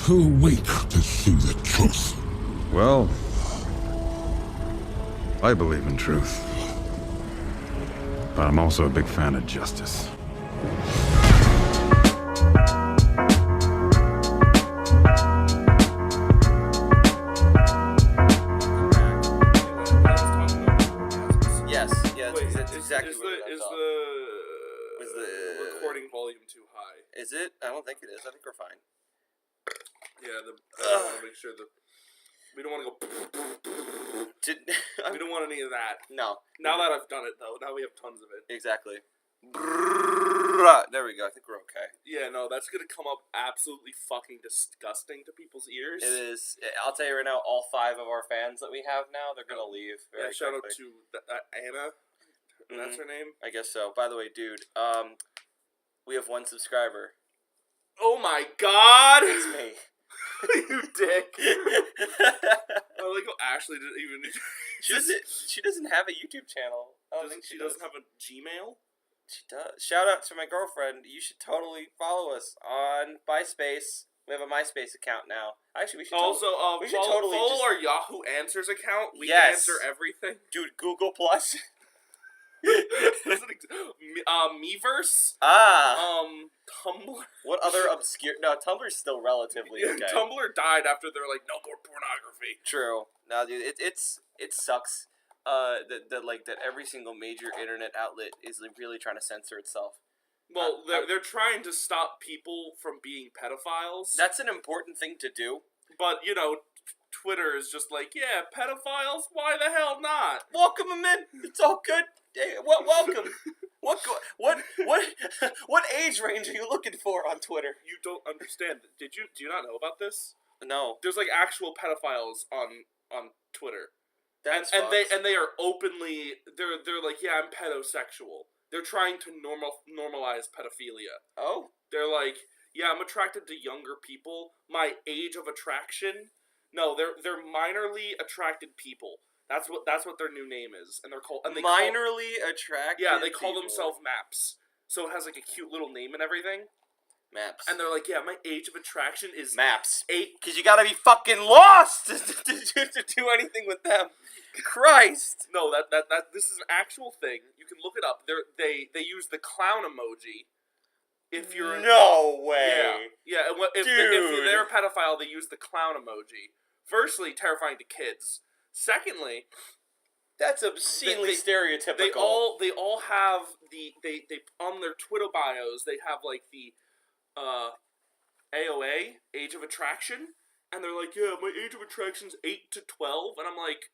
who wait to see the truth. Well, I believe in truth. But I'm also a big fan of justice. Yes, Wait, that's is, exactly is what the it is ends up. the Is the recording volume too high? Is it? I don't think it is. I think we're fine. Yeah, I want to make sure that we don't want to go. We don't want any of that. No. Now that I've done it, though, now we have tons of it. Exactly. There we go. I think we're okay. Yeah, no, that's gonna come up absolutely fucking disgusting to people's ears. It is. I'll tell you right now, all 5 of our fans that we have now, they're gonna leave very shout out quickly. to Anna. That's her name. I guess so. By the way, dude, we have 1 subscriber. Oh my god! It's me. You dick. I like how Ashley didn't even. She doesn't have a YouTube channel. I don't think She doesn't have a Gmail. She does. Shout out to my girlfriend. You should totally follow us on MySpace. We have a MySpace account now. Actually, we should Also, we should follow totally just... our Yahoo Answers account. We Yes. answer everything. Dude, Google Plus. Meverse. Tumblr. What other obscure... No, Tumblr's still relatively okay. Tumblr died after they're like, no more pornography. True. No, dude, it sucks. That every single major internet outlet is like really trying to censor itself. Well, they're trying to stop people from being pedophiles. That's an important thing to do. But, you know, Twitter is just like, yeah, pedophiles? Why the hell not? Welcome them in. It's all good. Hey, welcome. What age range are you looking for on Twitter? You don't understand. Do you not know about this? No. There's like actual pedophiles on Twitter. That's and they are openly they're like, yeah, I'm pedosexual. They're trying to normalize pedophilia. Oh. They're like, yeah, I'm attracted to younger people. My age of attraction. No, they're minorly attracted people. That's what their new name is, and they're called minorly attracted. Yeah, they call people. themselves Maps. So it has like a cute little name and everything. Maps. And they're like, yeah, my age of attraction is Maps. 8. Because you gotta be fucking lost to do anything with them. Christ. No, that this is an actual thing. You can look it up. They use the clown emoji. If you're no way. Yeah. If they're a pedophile, they use the clown emoji. Firstly, terrifying to kids. Secondly, that's obscenely stereotypical. They all have they on their Twitter bios they have like the AOA, age of attraction, and they're like, yeah, my age of attraction's 8 to 12, and I'm like,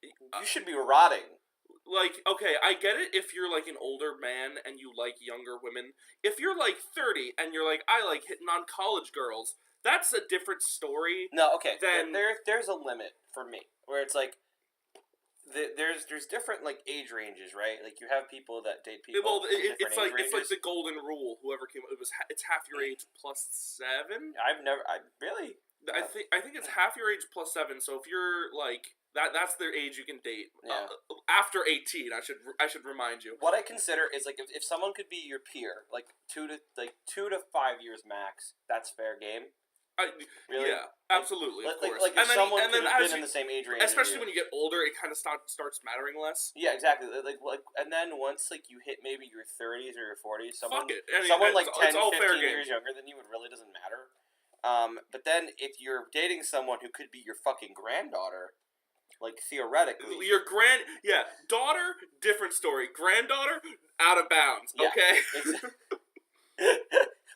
you should be rotting. Like, okay, I get it if you're like an older man and you like younger women. If you're like 30 and you're like, I like hitting on college girls, that's a different story. No, okay. Then there's a limit for me where it's like there's different like age ranges, right? Like you have people that date people. Well, it's like ranges. the golden rule. Whoever came, it's half your age plus 7. Really. I think it's half your age plus 7. So if you're like that's their age you can date. Yeah. After 18, I should remind you. What I consider is like if someone could be your peer, like 2 to 5 years max, that's fair game. Really? Yeah, absolutely. Of course. Like if someone could have been in the same age range, especially when you get older, it kind of starts mattering less. Yeah, exactly. Like, and then once like you hit maybe your 30s or your 40s, someone like 10, 15 years younger than you, it really doesn't matter. But then if you're dating someone who could be your fucking granddaughter, like theoretically, daughter, different story. Granddaughter, out of bounds. Yeah, okay.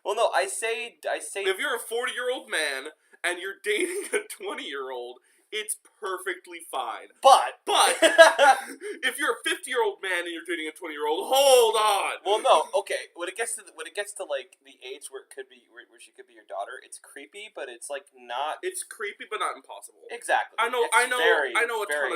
Well, no, I say. If you're a 40-year-old man and you're dating a 20-year-old, it's perfectly fine. But if you're a 50-year-old man and you're dating a 20-year-old, hold on. Well, no, okay. When it gets to like the age where it could be where she could be your daughter, it's creepy, but it's like not. It's creepy, but not impossible. Exactly. I know a ton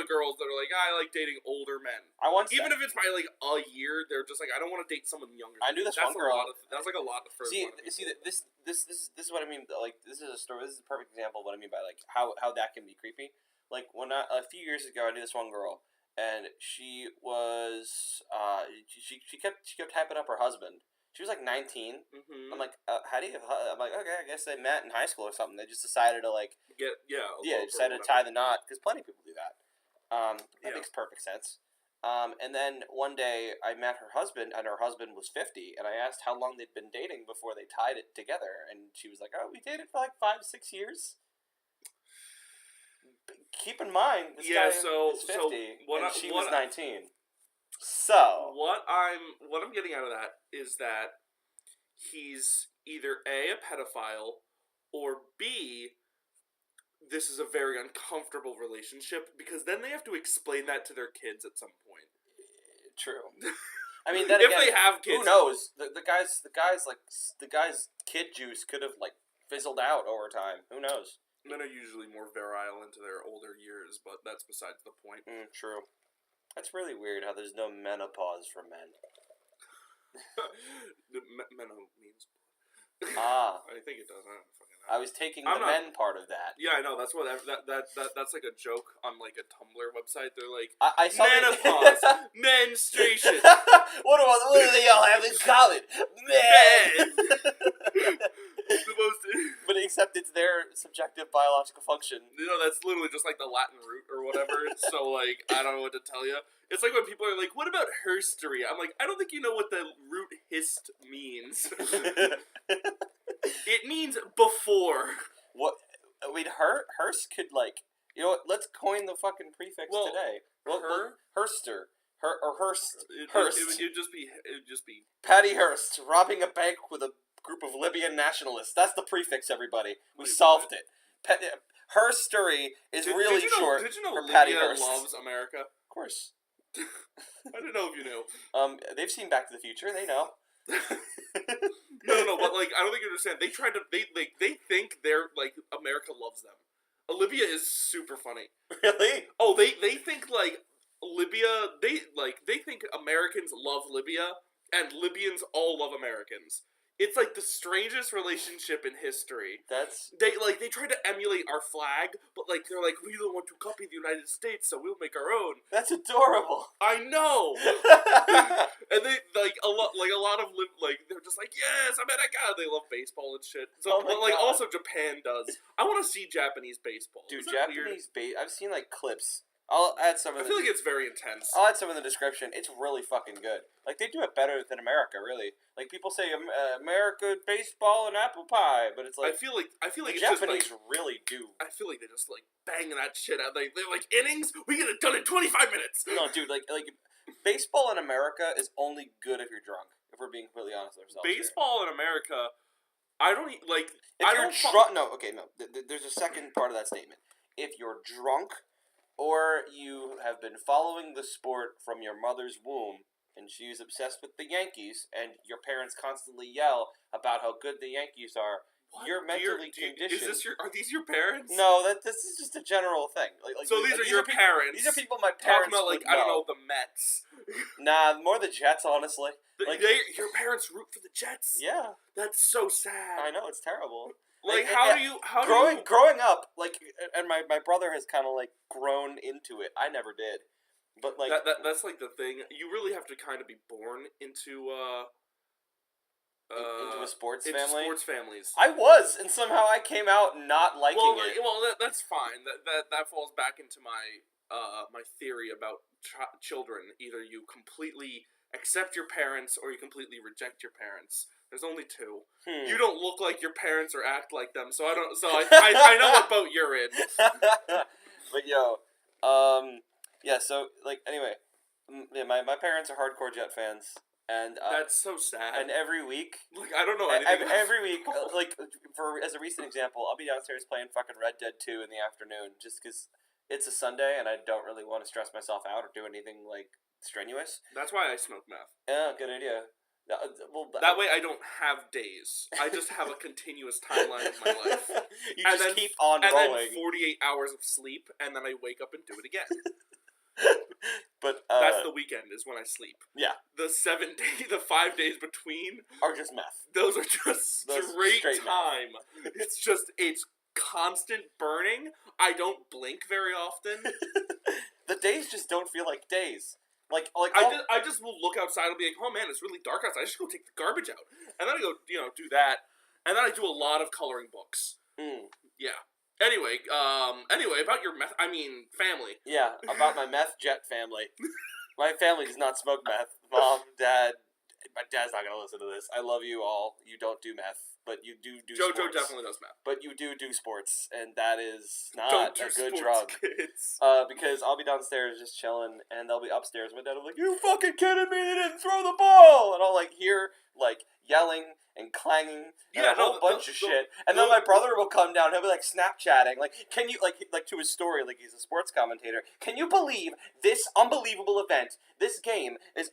of girls that are like, I like dating older men. Even if it's by like a year, they're just like, I don't want to date someone younger. I knew this one girl. That's like a lot for. See, this is what I mean. Like, this is a story. This is a perfect example of what I mean by like how that can be creepy. Like a few years ago, I knew this one girl, and she was she kept hyping up her husband. She was like 19. Mm-hmm. I'm like, how do you? I'm like, okay, I guess they met in high school or something. They just decided to like decided to tie the knot because plenty of people do that. That makes perfect sense. And then one day I met her husband, and her husband was 50, and I asked how long they'd been dating before they tied it together, and she was like, "Oh, we dated for like 5-6 years." Keep in mind, this guy is 50, and she was 19. So what I'm getting out of that is that he's either A, a pedophile, or B, this is a very uncomfortable relationship, because then they have to explain that to their kids at some point. True. I mean, then if again, they have kids, who knows? The guy's kid juice could have like fizzled out over time. Who knows? Men are usually more virile into their older years, but that's besides the point. True. That's really weird how there's no menopause for men. Meno means. Ah. I think it does. I was taking the men part of that. Yeah, I know. That's what that's like a joke on like a Tumblr website. They're like, I saw menopause, menstruation. What do they all have in common? Men. But except it's their subjective biological function. You know, that's literally just like the Latin root or whatever. So like, I don't know what to tell you. It's like when people are like, "What about herstory?" I'm like, I don't think you know what the root hist means. It means before. What? I mean, Hearst could like, you know what? Let's coin the fucking prefix today. Herster. Hearst. Hearst. It would just be Patty Hearst robbing a bank with a group of Libyan nationalists. That's the prefix, everybody. We solved it. Herstory is really short Did you know for Patty Libya Hearst. loves America? Of course. I don't know if you knew. They've seen Back to the Future. They know. No, but like, I don't think you understand. They think they're like, America loves them. Olivia is super funny. Really? Oh, they think like Libya. They think Americans love Libya, and Libyans all love Americans. It's like the strangest relationship in history. They try to emulate our flag, but like they're like, we don't want to copy the United States, so we'll make our own. That's adorable. I know. And they like a lot of they're just like, yes, America. They love baseball and shit. So, but like God. also Japan does. I want to see Japanese baseball. Dude, Japanese I've seen like clips. I'll add some of I feel like it's very intense. I'll add some in the description. It's really fucking good. Like, they do it better than America, really. Like, people say America, baseball, and apple pie, but it's like... I feel like it's Japanese just like, really do. I feel like they just, like, bang that shit out. They're like, innings? We get it done in 25 minutes! No, dude, like baseball in America is only good if you're drunk, if we're being completely honest with ourselves. Baseball in America, I don't, like... If you're drunk... No, okay, no. There's a second part of that statement. If you're drunk... or you have been following the sport from your mother's womb, and she's obsessed with the Yankees, and your parents constantly yell about how good the Yankees are, what? You're mentally conditioned. Are these your parents? No, this is just a general thing. So these are your parents. These are people my parents talking about, like, I don't know, the Mets. Nah, more the Jets, honestly. Your parents root for the Jets? Yeah. That's so sad. I know, it's terrible. Like, growing up, like, and my brother has kind of, like, grown into it. I never did. But, like... That's, like, the thing. You really have to kind of be born into a sports family? Sports families. I was, and somehow I came out not liking it. Well, that's fine. That falls back into my my theory about children. Either you completely accept your parents, or you completely reject your parents. There's only two. You don't look like your parents or act like them, so I don't. So I know what boat you're in. But yeah. So like anyway, yeah, my parents are hardcore Jet fans, and that's so sad. And every week, like I don't know anything. Every week, like as a recent example, I'll be downstairs playing fucking Red Dead 2 in the afternoon, just because it's a Sunday and I don't really want to stress myself out or do anything like strenuous. That's why I smoke meth. Yeah, good idea. Well, that way I don't have days. I just have a continuous timeline of my life. You just keep on rolling. And then 48 hours of sleep, and then I wake up and do it again. But that's the weekend is when I sleep. Yeah. The 5 days between are just meth. Those are just straight time. It's constant burning. I don't blink very often. The days just don't feel like days. I just will look outside and be like, oh man, it's really dark outside. I just go take the garbage out, and then I go do that, and then I do a lot of coloring books. Yeah. Anyway, about your family. Yeah, about my meth jet family. My family does not smoke meth. Mom, Dad. My dad's not gonna listen to this. I love you all. You don't do meth, but you do sports. JoJo definitely does meth. But you do sports, and that is not don't a good sports, drug. Kids. Because I'll be downstairs just chilling, and they'll be upstairs. My dad will be like, "You fucking kidding me? They didn't throw the ball!" And I'll hear yelling and clanging and a whole bunch of shit. And then my brother will come down. He'll be Snapchatting. Can you to his story? He's a sports commentator. Can you believe this unbelievable event? This game is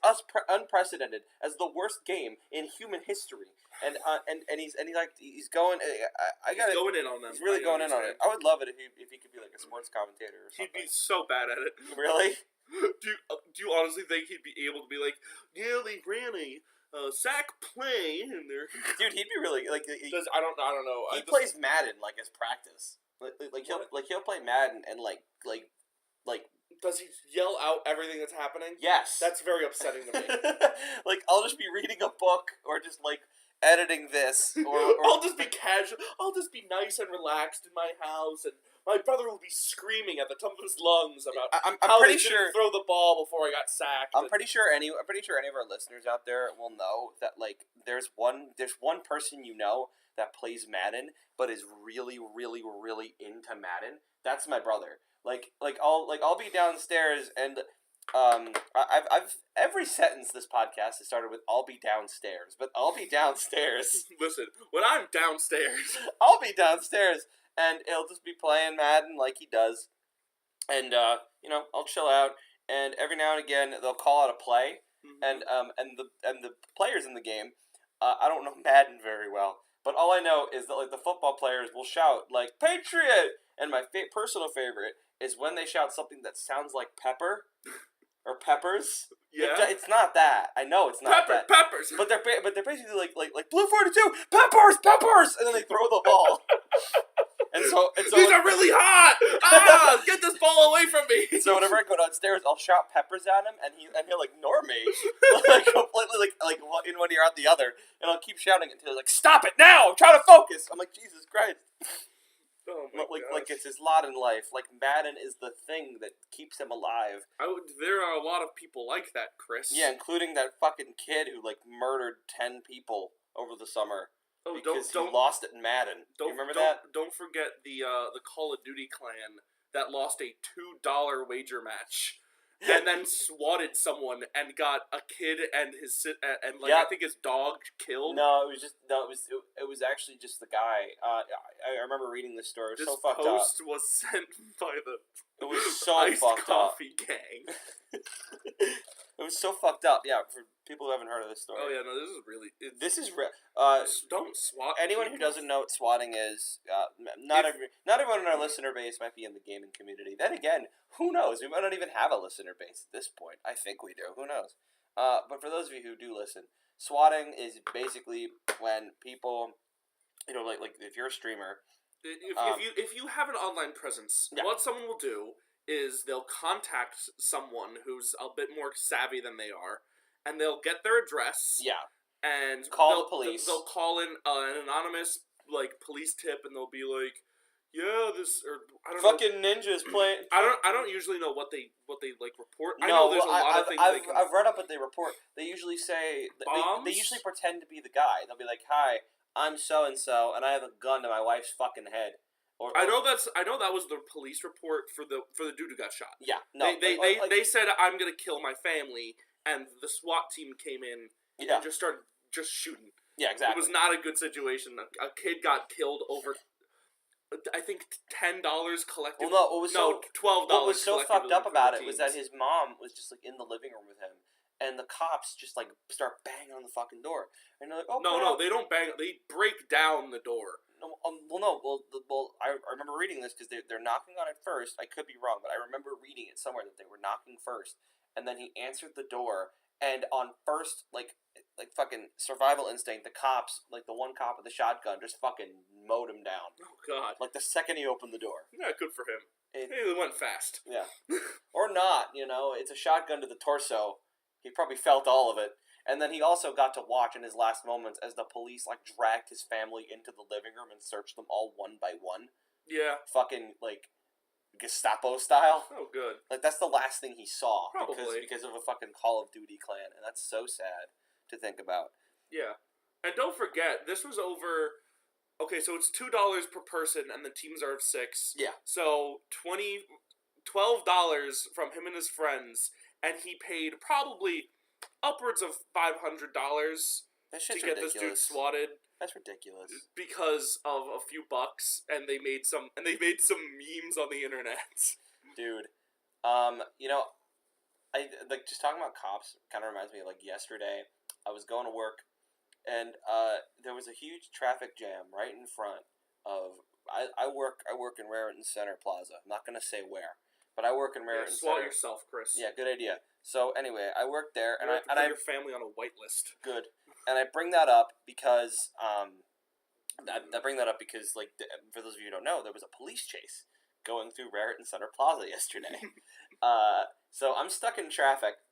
unprecedented as the worst game in human history. And he's going. I got going in on them. He's really going in on it. I would love it if he could be a sports commentator or something. He'd be so bad at it. Really? Do you honestly think he'd be able to be yeah, they ran a sack play in there? Dude, he'd be really I don't know. He plays Madden as practice. He'll play Madden and Does he yell out everything that's happening? Yes. That's very upsetting to me. I'll just be reading a book or just editing this or I'll just be casual. I'll just be nice and relaxed in my house, and my brother will be screaming at the top of his lungs about how pretty they sure didn't throw the ball before I got sacked. I'm pretty sure any of our listeners out there will know that there's one person that plays Madden but is really really really into Madden. That's my brother. I'll be downstairs and I've every sentence this podcast has started with "I'll be downstairs," but I'll be downstairs. Listen, when I'm downstairs, I'll be downstairs, and he'll just be playing Madden like he does, and I'll chill out, and every now and again they'll call out a play, and the players in the game, I don't know Madden very well, but all I know is that the football players will shout "Patriot," and my personal favorite is when they shout something that sounds like pepper. Or peppers? Yeah, it's not that. I know it's not that. Peppers. But they're basically like Blue 42, peppers, and then they throw the ball. and so these are really hot. Get this ball away from me. So whenever I go downstairs, I'll shout peppers at him, and he'll ignore me, completely in one ear out the other, and I'll keep shouting until he's stop it now! I'm trying to focus. I'm Jesus Christ. Oh my gosh. It's his lot in life. Madden is the thing that keeps him alive. There are a lot of people like that, Chris. Yeah, including that fucking kid who murdered 10 people over the summer. Oh, because he lost it in Madden. Do you remember that? Don't forget the Call of Duty clan that lost a $2 wager match. And then swatted someone and got a kid and I think his dog killed. No, it was actually just the guy. I remember reading this story. It was so fucked up. This post was sent by the It was so Iced fucked Coffee up. Gang. It was so fucked up. Yeah, for people who haven't heard of this story. Oh yeah, no, this is really. This is real. Don't swat. Anyone who doesn't know what swatting is, not everyone in our listener base might be in the gaming community. Then again, who knows? We might not even have a listener base at this point. I think we do. Who knows? But for those of you who do listen, swatting is basically when people, if you're a streamer, if you have an online presence, what someone will do is they'll contact someone who's a bit more savvy than they are, and they'll get their address. Yeah. And call the police. They'll call in an anonymous police tip, and they'll be like, "Yeah, I don't fucking know. Ninjas playing." I don't usually know what they report. No, I know there's a lot of things. I've read up what they report. They usually say bombs? They usually pretend to be the guy. They'll be like, "Hi, I'm so and so, and I have a gun to my wife's fucking head." I know that was the police report for the dude who got shot. Yeah, no, they said I'm gonna kill my family, and the SWAT team came in and just started shooting. Yeah, exactly. It was not a good situation. A kid got killed over, I think, $10 collected. Well, $12. What was so fucked up about it was that his mom was just in the living room with him, and the cops just start banging on the fucking door, and they're like, "Oh no, they don't bang. They break down the door." I remember reading this because they're knocking on it first. I could be wrong, but I remember reading it somewhere that they were knocking first, and then he answered the door, and on first fucking survival instinct, the cops, the one cop with the shotgun, just fucking mowed him down. Oh, God. Like, the second he opened the door. Yeah, good for him. It went fast. Yeah. Or not, you know. It's a shotgun to the torso. He probably felt all of it. And then he also got to watch in his last moments as the police, like, dragged his family into the living room and searched them all one by one. Yeah. Fucking, like, Gestapo style. Oh, good. Like, that's the last thing he saw. Probably. Because of a fucking Call of Duty clan. And that's so sad to think about. Yeah. And don't forget, this was over... Okay, so it's $2 per person, and the teams are of 6. Yeah. So $12 from him and his friends, and he paid probably upwards of $500 to get this dude swatted. That's ridiculous. Because of a few bucks, and they made some memes on the internet. Dude, you know, I like just talking about cops. Kind of reminds me of like yesterday. I was going to work, and there was a huge traffic jam right in front of. I work in Raritan Center Plaza. I'm not gonna say where, but I work in Raritan Center. Swallow yourself, Chris. Yeah, good idea. So anyway, I work there, and I put your family on a white list. Good, and I bring that up because I bring that up because like for those of you who don't know, there was a police chase going through Raritan Center Plaza yesterday. So I'm stuck in traffic,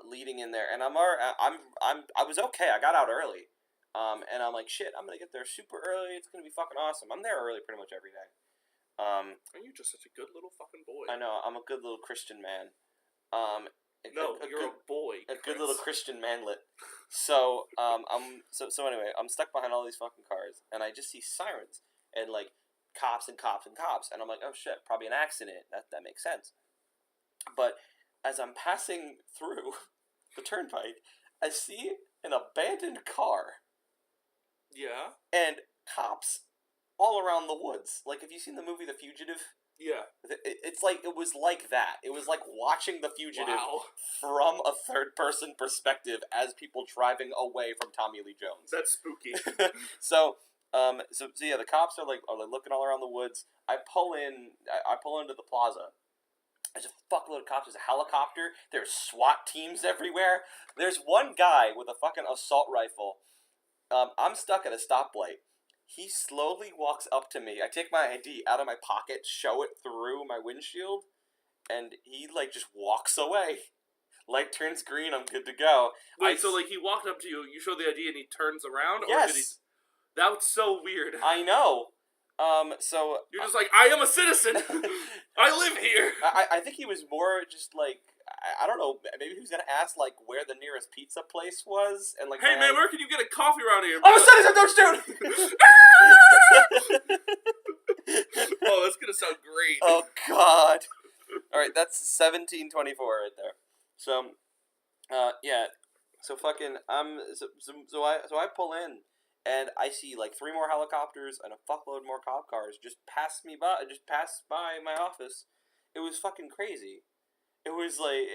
leading in there, and I was okay. I got out early, and I'm like, shit, I'm gonna get there super early. It's gonna be fucking awesome. I'm there early pretty much every day. And you're just such a good little fucking boy. I know. I'm a good little Christian man. You're a boy. A good little Christian manlet. So, so anyway, I'm stuck behind all these fucking cars, and I just see sirens and like cops and cops and cops, and I'm like, oh shit, probably an accident. That makes sense. But as I'm passing through the turnpike, I see an abandoned car. Yeah. And cops all around the woods. Like, have you seen the movie The Fugitive? Yeah. It's like, it was like that. It was like watching The Fugitive from a third-person perspective as people driving away from Tommy Lee Jones. That's spooky. So yeah, the cops are like looking all around the woods. I pull into the plaza. There's a fuckload of cops. There's a helicopter. There's SWAT teams everywhere. There's one guy with a fucking assault rifle. I'm stuck at a stoplight. He slowly walks up to me. I take my ID out of my pocket, show it through my windshield, and he, like, just walks away. Light turns green, I'm good to go. Wait, so, like, he walked up to you, you show the ID, and he turns around? Yes. Or did he... That was so weird. I know. So... You're just like, I am a citizen! I live here! I think he was more just, like... I don't know, maybe he was gonna ask, like, where the nearest pizza place was, and, like... Hey, man, where can you get a coffee around here? Oh, citizen, don't shoot! Oh, that's gonna sound great. Oh, God. Alright, that's 1724 right there. So, yeah. So fucking, so I pull in, and I see, like, 3 more helicopters and a fuckload more cop cars just pass by my office. It was fucking crazy. It was like,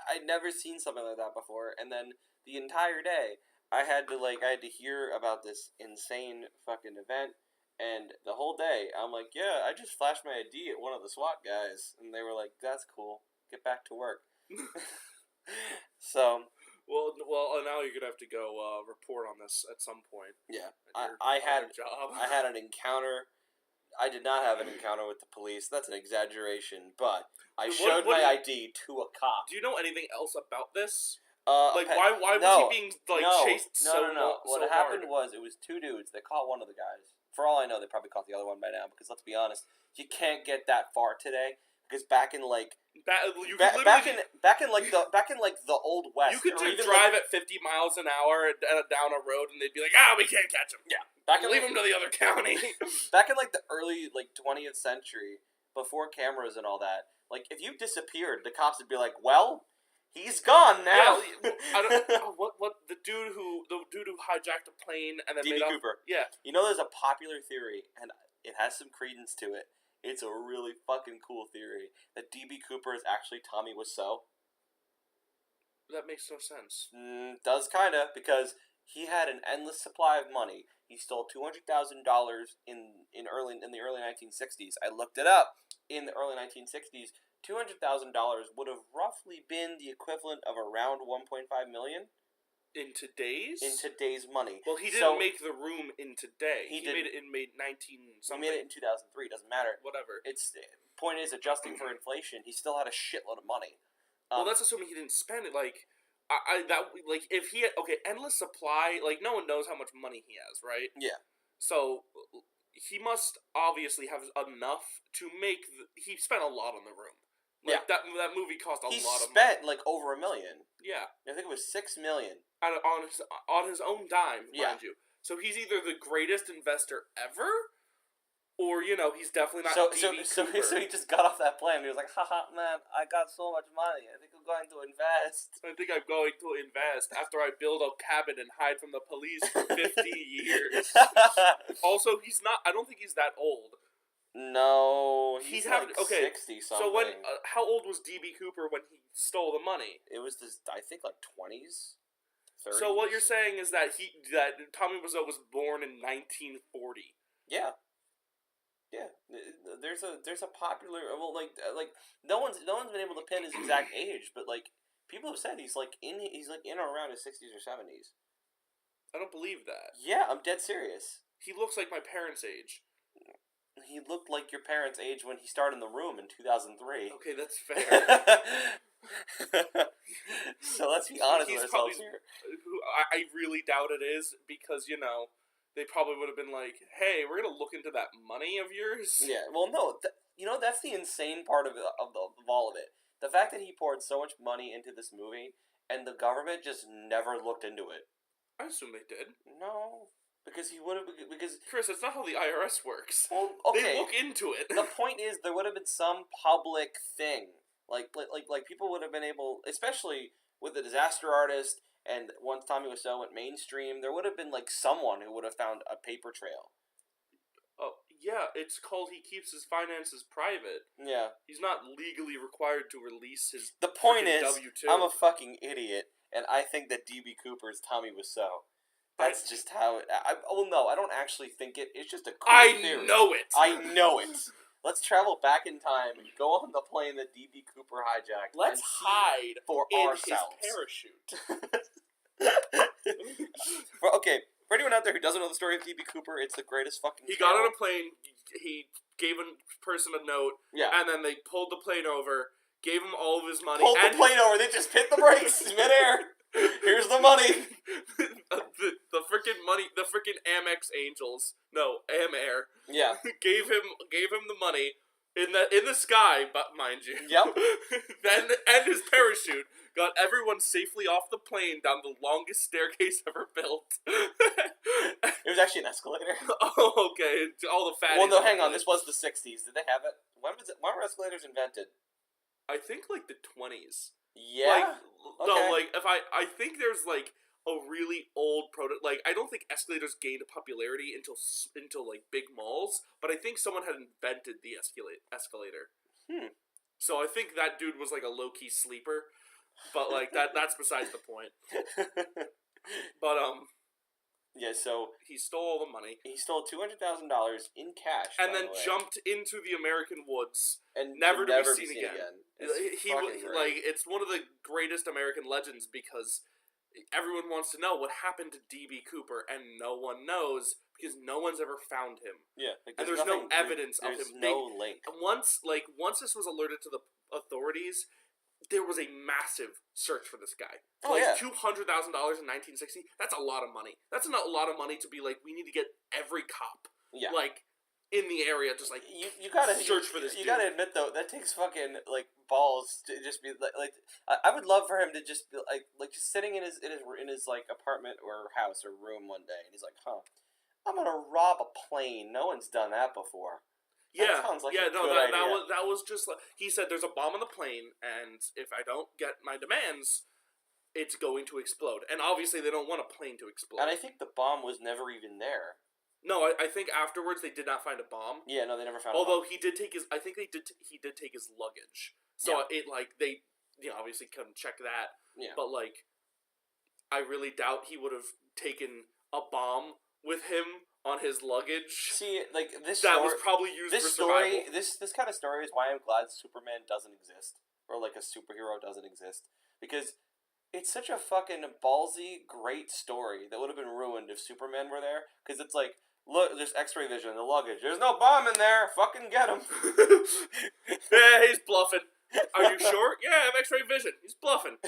I'd never seen something like that before, and then the entire day, I had to hear about this insane fucking event, and the whole day, I'm like, yeah, I just flashed my ID at one of the SWAT guys, and they were like, that's cool, get back to work. So... Well, now you're gonna have to go report on this at some point. Yeah, I had an encounter. I did not have an encounter with the police. That's an exaggeration, but I showed my ID to a cop. Do you know anything else about this? Why was he being chased so No. What happened was it was 2 dudes. They caught one of the guys. For all I know, they probably caught the other one by now. Because let's be honest, you can't get that far today. Because back in the Old West, you could drive at 50 miles an hour down a road, and they'd be like, we can't catch him. Yeah, leave him to the other county. Back in the early 20th century, before cameras and all that, if you disappeared, the cops would be like, well, he's gone now. Yeah, I don't what the dude who hijacked a plane and then D.B. Cooper. Yeah, there's a popular theory, and it has some credence to it. It's a really fucking cool theory that D.B. Cooper is actually Tommy Wiseau. That makes no sense. Does kinda, because he had an endless supply of money. He stole $200,000 in the early 1960s. I looked it up. In the early 1960s, $200,000 would have roughly been the equivalent of around $1.5 million. In today's money. Well, he didn't make The Room in today. He made it in 19 something. He made it in 2003. Doesn't matter. Whatever. Point is, adjusting for inflation, he still had a shitload of money. Well, that's assuming he didn't spend it. Like, if he had, endless supply. Like, no one knows how much money he has, right? Yeah. So he must obviously have enough to make. He spent a lot on The Room. Like, that movie cost a lot of money. He spent like over $1 million. Yeah. I think it was $6 million. On his own dime, mind you. So he's either the greatest investor ever, or he's definitely not. So he just got off that plane. He was like, "Haha, man, I got so much money. I think I'm going to invest. After I build a cabin and hide from the police for 50 years." Also, he's not. I don't think he's that old. No, he's like 60 something. So how old was D.B. Cooper when he stole the money? It was I think like 20s, 30s. So what you're saying is that Tommy Wiseau was born in 1940. Yeah. Yeah. There's a popular like no one's been able to pin his exact age, but like people have said he's in or around his 60s or 70s. I don't believe that. Yeah, I'm dead serious. He looks like my parents' age. He looked like your parents' age when he started in The Room in 2003. Okay, that's fair. So let's be honest with ourselves here. I really doubt it is because, they probably would have been like, hey, we're going to look into that money of yours. Yeah, well, no. That's the insane part of all of it. The fact that he poured so much money into this movie and the government just never looked into it. I assume they did. No. Because Chris, that's not how the IRS works. Well, okay. They look into it. The point is, there would have been some public thing, like people would have been able, especially with the Disaster Artist, and once Tommy Wiseau went mainstream, there would have been someone who would have found a paper trail. Oh yeah, it's called he keeps his finances private. Yeah, he's not legally required to release his. The point is, W-2. I'm a fucking idiot, and I think that D.B. Cooper is Tommy Wiseau. That's just how it... no, I don't actually think it. It's just a cool theory. I know it. Let's travel back in time and go on the plane that D.B. Cooper hijacked. Let's hide for ourselves. His parachute. Okay, for anyone out there who doesn't know the story of D.B. Cooper, it's the greatest fucking... He got on a plane, he gave a person a note, and then they pulled the plane over, gave him all of his money. The plane over, they just hit the brakes midair. Here's the money. the freaking money, the freaking Amex Angels, no, Amair. Yeah, gave him the money in the sky, but mind you. Yep. and his parachute got everyone safely off the plane down the longest staircase ever built. It was actually an escalator. Oh, okay. All the fatties. Well, no, hang on. This was the 60s. Did they have it? When were escalators invented? I think the 20s. Yeah. No, I think there's a really old I don't think escalators gained popularity until big malls, but I think someone had invented the escalator. So I think that dude was a low-key sleeper, but that's besides the point. But yeah, so he stole all the money. He stole $200,000 in cash, and then jumped into the American woods and never to be seen again. He it's one of the greatest American legends because everyone wants to know what happened to D.B. Cooper, and no one knows because no one's ever found him. Yeah, and there's no evidence of him. There's no link. Once this was alerted to the authorities, there was a massive search for this guy. $200,000 in 1960. That's a lot of money. That's not a lot of money to be we need to get every cop. Yeah. In the area, just you gotta search for this. You gotta admit though, that takes fucking balls to just be I would love for him to just be just sitting in his apartment or house or room one day, and he's like, I'm gonna rob a plane. No one's done that before. That sounds like a good idea. That was just he said there's a bomb on the plane, and if I don't get my demands, it's going to explode. And obviously they don't want a plane to explode. And I think the bomb was never even there. No, I think afterwards they did not find a bomb. Yeah, no, they never found. Although he did take his, I think he did take his luggage. So it they obviously couldn't check that. Yeah. But I really doubt he would have taken a bomb with him on his luggage. See, this that was probably used for survival. This kind of story is why I'm glad Superman doesn't exist, or a superhero doesn't exist, because it's such a fucking ballsy, great story that would have been ruined if Superman were there. Because it's like, look, there's X-ray vision in the luggage. There's no bomb in there. Fucking get him. Yeah, he's bluffing. Are you sure? Yeah, I have X-ray vision. He's bluffing.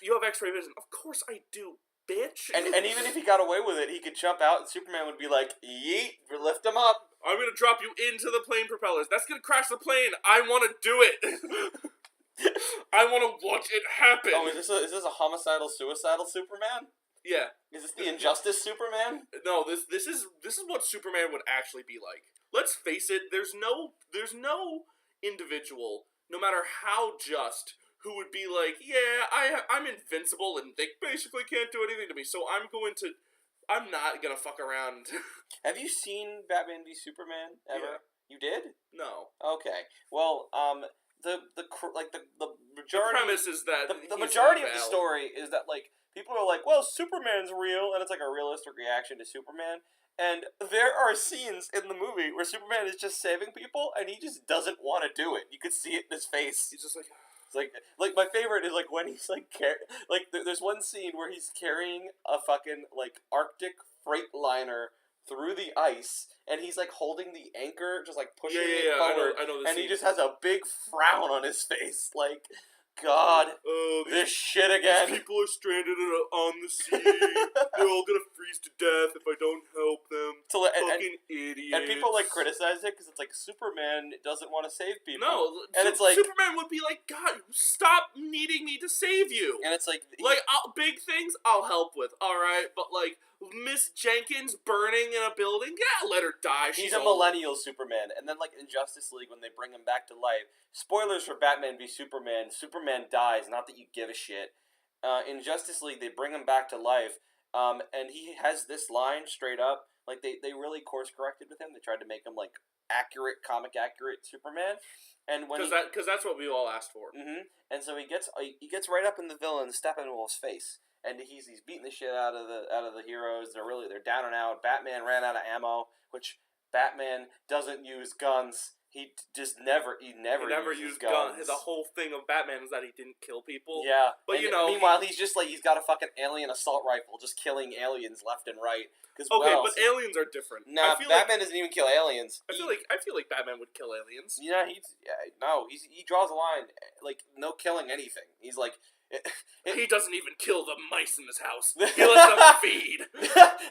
You have X-ray vision. Of course I do, bitch. And even if he got away with it, he could jump out and Superman would be like, yeet, lift him up. I'm gonna drop you into the plane propellers. That's gonna crash the plane. I want to do it. I want to watch it happen. Oh, is this a homicidal, suicidal Superman? Yeah. Is this the Injustice Superman? No, this is what Superman would actually be like. Let's face it. There's no individual, no matter how just, who would be like, yeah, I'm invincible and they basically can't do anything to me. So I'm not gonna fuck around. Have you seen Batman v Superman ever? Yeah. You did? No. Okay. Well, the majority. The premise is that the majority of the story is that like people are like, well, Superman's real, and it's like a realistic reaction to Superman. And there are scenes in the movie where Superman is just saving people, and he just doesn't want to do it. You could see it in his face. He's just like. It's like my favorite is like when he's like there's one scene where he's carrying a fucking like Arctic freight liner through the ice, and he's like holding the anchor, just like pushing it forward. I know and scene. he just has a big frown on his face, like, God, this shit again. These people are stranded on the sea. They're all gonna freeze to death if I don't help them. Fucking idiots. And people like criticize it because it's like Superman doesn't want to save people. No, and it's like Superman would be like, God, stop needing me to save you. And it's like big things I'll help with, all right, but like Miss Jenkins burning in a building, yeah, let her die. He's a millennial Superman, and then like in Justice League when they bring him back to life. Spoilers for Batman v Superman. Superman dies. Not that you give a shit. In Justice League, they bring him back to life, and he has this line straight up. Like they really course corrected with him. They tried to make him like comic accurate Superman, and when because that's what we all asked for. Mm-hmm. And so he gets right up in the villain Steppenwolf's face, and he's beating the shit out of the heroes. They're down and out. Batman ran out of ammo, which Batman doesn't use guns. He never used guns. The whole thing of Batman is that he didn't kill people. Yeah, but meanwhile he's just like he's got a fucking alien assault rifle, just killing aliens left and right. But aliens are different. Nah, Batman doesn't even kill aliens. I feel like Batman would kill aliens. Yeah, he draws a line like no killing anything. He's like. He doesn't even kill the mice in his house. He lets them feed.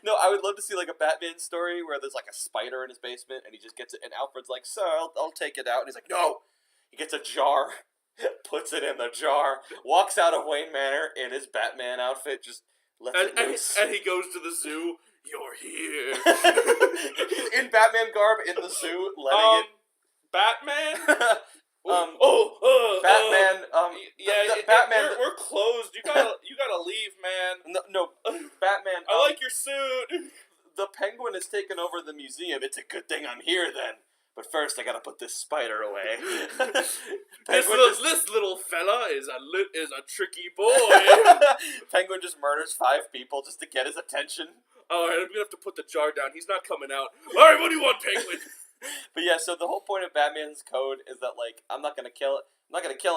No, I would love to see like a Batman story where there's like a spider in his basement and he just gets it, and Alfred's like, "Sir, I'll take it out," and he's like, "No." He gets a jar, puts it in the jar, walks out of Wayne Manor in his Batman outfit, just lets it loose. And he goes to the zoo. You're here. In Batman garb, in the suit, letting it. Batman. Batman. Batman. We're closed. You gotta leave, man. No, Batman. I like your suit. The Penguin has taken over the museum. It's a good thing I'm here, then. But first, I gotta put this spider away. This little fella is a tricky boy. Penguin just murders 5 people just to get his attention. All right, I'm gonna have to put the jar down. He's not coming out. All right, what do you want, Penguin? But yeah, so the whole point of Batman's code is that like I'm not gonna kill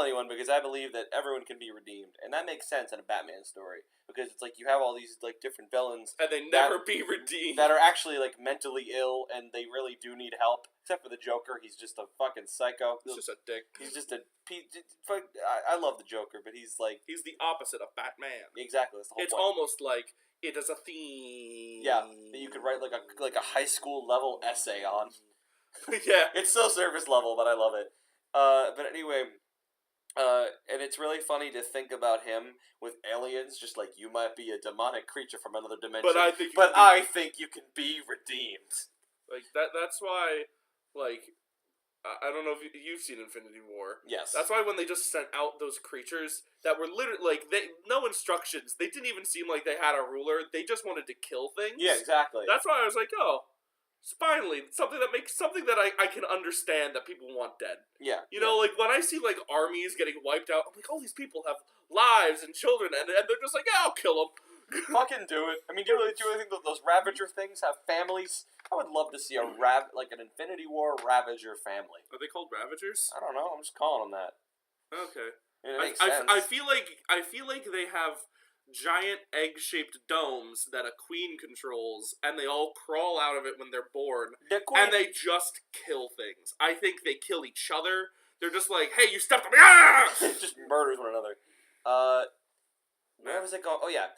anyone because I believe that everyone can be redeemed, and that makes sense in a Batman story because it's like you have all these like different villains and they never be redeemed that are actually like mentally ill and they really do need help. Except for the Joker, he's just a fucking psycho. He's just a dick. He's just a. I love the Joker, but he's the opposite of Batman. Exactly, that's the whole point. It's almost like it is a theme. Yeah, that you could write like a high school level essay on. Yeah, it's so surface level, but I love it. But anyway, and it's really funny to think about him with aliens, just like you might be a demonic creature from another dimension. But I think you can be redeemed. Like that's why, like, I don't know if you've seen Infinity War. Yes. That's why when they just sent out those creatures that were literally like no instructions, they didn't even seem like they had a ruler. They just wanted to kill things. Yeah, exactly. That's why I was like, oh. Finally, something that I can understand that people want dead. Yeah. You know, like when I see like armies getting wiped out, I'm like, oh, these people have lives and children, and they're just like, yeah, I'll kill them. Fucking do it. I mean, do you really think that those Ravager things have families? I would love to see like an Infinity War Ravager family. Are they called Ravagers? I don't know. I'm just calling them that. Okay. It makes sense. I feel like they have giant egg-shaped domes that a queen controls, and they all crawl out of it when they're bored, and they just kill things. I think they kill each other. They're just like, hey, you stepped on me! Ah! Just murders one another. Where was it going? Oh, yeah.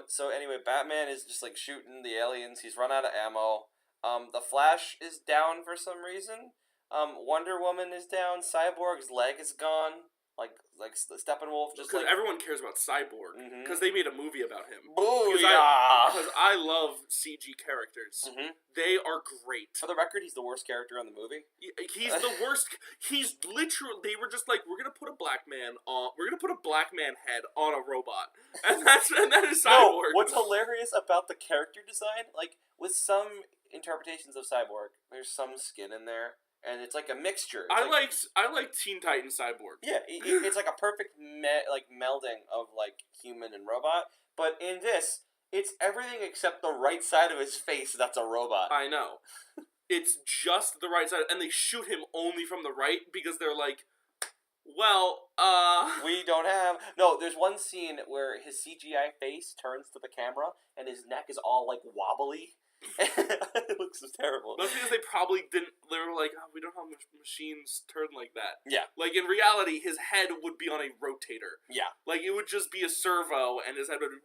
So anyway, Batman is just, like, shooting the aliens. He's run out of ammo. The Flash is down for some reason. Wonder Woman is down. Cyborg's leg is gone. Like Steppenwolf, just because like... everyone cares about Cyborg, because they made a movie about him. Booyah! Because I love CG characters. They are great. For the record, he's the worst character on the movie. He's the worst. He's literally... They were just like, we're gonna put a black man head on a robot, and that is Cyborg. No, what's hilarious about the character design, like with some interpretations of Cyborg, there's some skin in there. And it's like a mixture. I like Teen Titans Cyborg. Yeah, it's like a perfect melding of like human and robot. But in this, it's everything except the right side of his face that's a robot. I know. It's just the right side, and they shoot him only from the right because they're like, well, we don't have... No, there's one scene where his CGI face turns to the camera, and his neck is all like wobbly. It looks terrible. That's because they probably didn't. They were like, oh, we don't have machines turn like that. Yeah. Like in reality, his head would be on a rotator. Yeah. Like it would just be a servo, and his head would.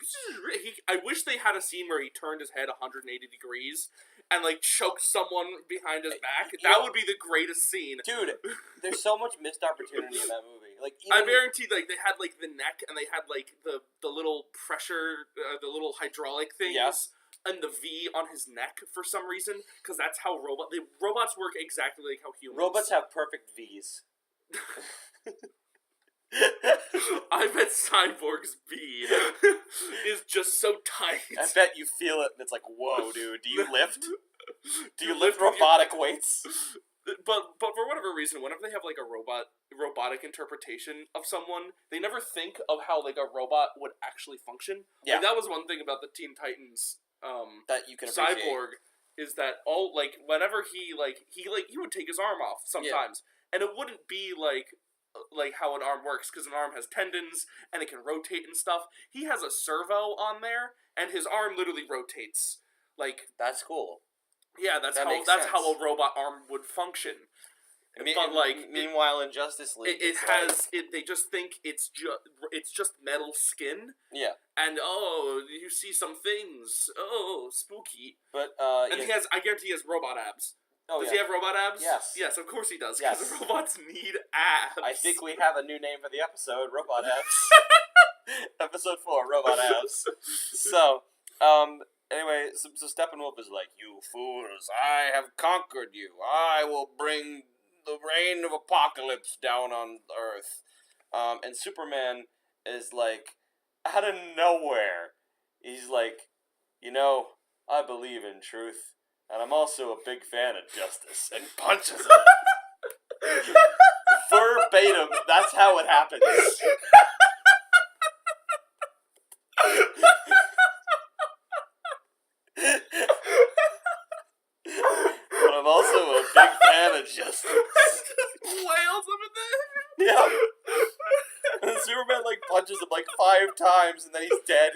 I wish they had a scene where he turned his head 180 degrees and like choked someone behind his back. That would be the greatest scene, dude. There's so much missed opportunity in that movie. Like I guarantee, like they had like the neck, and they had like the little pressure, the little hydraulic things. Yeah. And the V on his neck for some reason, because that's how robots work exactly like how humans. Robots have perfect V's. I bet Cyborg's V is just so tight. I bet you feel it, and it's like, whoa, dude. Do you lift? Do you lift robotic weights? But for whatever reason, whenever they have like a robotic interpretation of someone, they never think of how like a robot would actually function. Yeah, like, that was one thing about the Teen Titans. That you can appreciate. Cyborg is that all like whenever he would take his arm off sometimes, and it wouldn't be like how an arm works, because an arm has tendons and it can rotate and stuff. He has a servo on there, and his arm literally rotates. Like that's cool. Yeah, that's how a robot arm would function. But like, meanwhile, in Justice League, they just think it's just metal skin. Yeah. And you see some things. Oh, spooky. But and I guarantee he has robot abs. Oh, does he have robot abs? Yes. Yes, of course he does. Yes. Because robots need abs. I think we have a new name for the episode: Robot Abs. Episode 4, Robot Abs. So, anyway, so Steppenwolf is like, "You fools! I have conquered you. I will bring the reign of apocalypse down on Earth." And Superman is like, out of nowhere, he's like, I believe in truth, and I'm also a big fan of justice, and punches him. Verbatim, that's how it happens. But I'm also a big fan of justice. Wails him in there. Yeah. And Superman punches him 5 times, and then he's dead.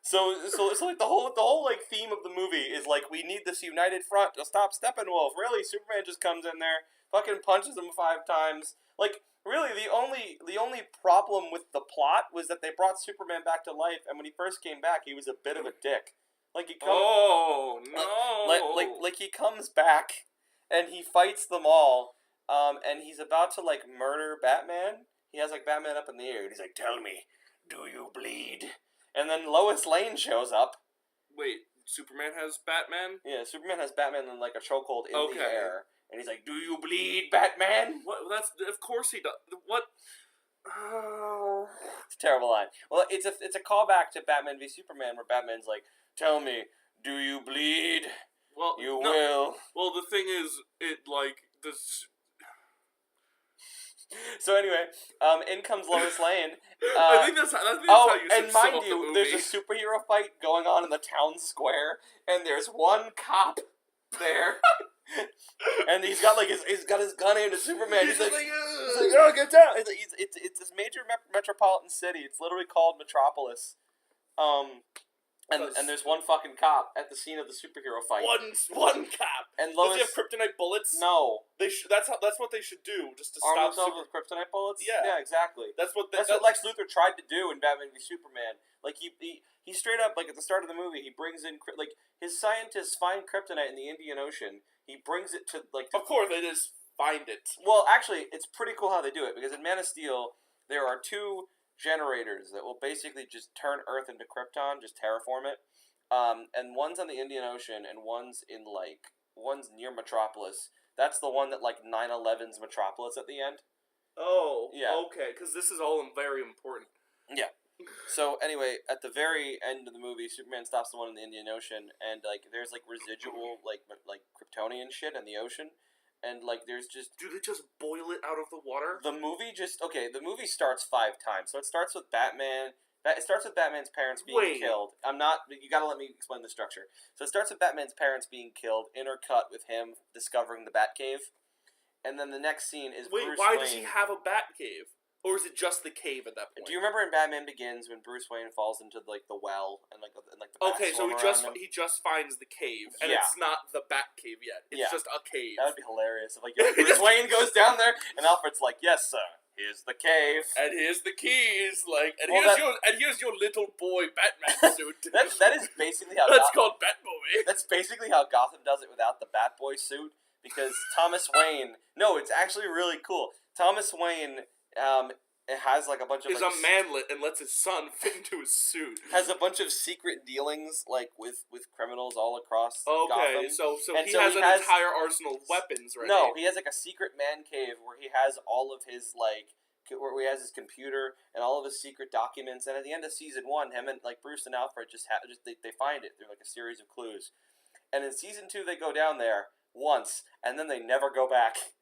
So like the whole theme of the movie is we need this united front to stop Steppenwolf. Really, Superman just comes in there, fucking punches him 5 times. Really, the only problem with the plot was that they brought Superman back to life, and when he first came back, he was a bit of a dick. Oh no! He comes back, and he fights them all. And he's about to murder Batman. He has Batman up in the air, and he's like, "Tell me, do you bleed?" And then Lois Lane shows up. Wait, Superman has Batman? Yeah, Superman has Batman in a chokehold in the air, and he's like, "Do you bleed, Batman?" What? Of course he does. What? Oh. It's a terrible line. Well, it's a callback to Batman v Superman, where Batman's like, "Tell me, do you bleed?" Well, you will. Well, the thing is, this. So anyway, in comes Lois Lane. I think that's how you should and sum mind up the you, movie. there's a superhero fight going on in the town square, and there's one cop there, And he's got he's got his gun aimed at Superman. He's like, oh, get down! It's this major metropolitan city. It's literally called Metropolis. And there's one fucking cop at the scene of the superhero fight. One cop. And Lois, does he have kryptonite bullets? No. That's what they should do, just to arm stop themselves with kryptonite bullets. Yeah. Yeah, exactly. That's what Lex Luthor tried to do in Batman v Superman. Like he straight up, like at the start of the movie, he brings in his scientists find kryptonite in the Indian Ocean. He brings it to Of course, they just find it. Well, actually, it's pretty cool how they do it, because in Man of Steel there are two generators that will basically just turn Earth into Krypton, just terraform it. And one's on the Indian Ocean, and one's near Metropolis. That's the one that 9/11's Metropolis at the end. Oh, yeah. Okay, because this is all very important. Yeah. So anyway, at the very end of the movie, Superman stops the one in the Indian Ocean, and there's residual like Kryptonian shit in the ocean. And there's just... Do they just boil it out of the water? The movie the movie starts 5 times. So it starts with Batman. It starts with Batman's parents being killed. You gotta let me explain the structure. So it starts with Batman's parents being killed, intercut with him discovering the Batcave. And then the next scene is Bruce Wayne. Why does he have a Batcave? Or is it just the cave at that point? Do you remember in Batman Begins when Bruce Wayne falls into the well and the okay, so he just finds the cave and it's not the Batcave yet. It's just a cave. That would be hilarious if Bruce Wayne goes down there and Alfred's like, "Yes, sir. Here's the cave and here's the keys." Here's your little boy Batman suit. that is basically how that's called Batboy. That's basically how Gotham does it without the Batboy suit, because Thomas Wayne. No, it's actually really cool. Thomas Wayne. It has a bunch of... Is a manlet and lets his son fit into his suit. Has a bunch of secret dealings with criminals all across Gotham. Okay, so he has an entire arsenal of weapons, right? No, he has a secret man cave where he has all of his where he has his computer and all of his secret documents. And at the end of season 1, him and Bruce and Alfred they find it through a series of clues. And in season 2, they go down there once, and then they never go back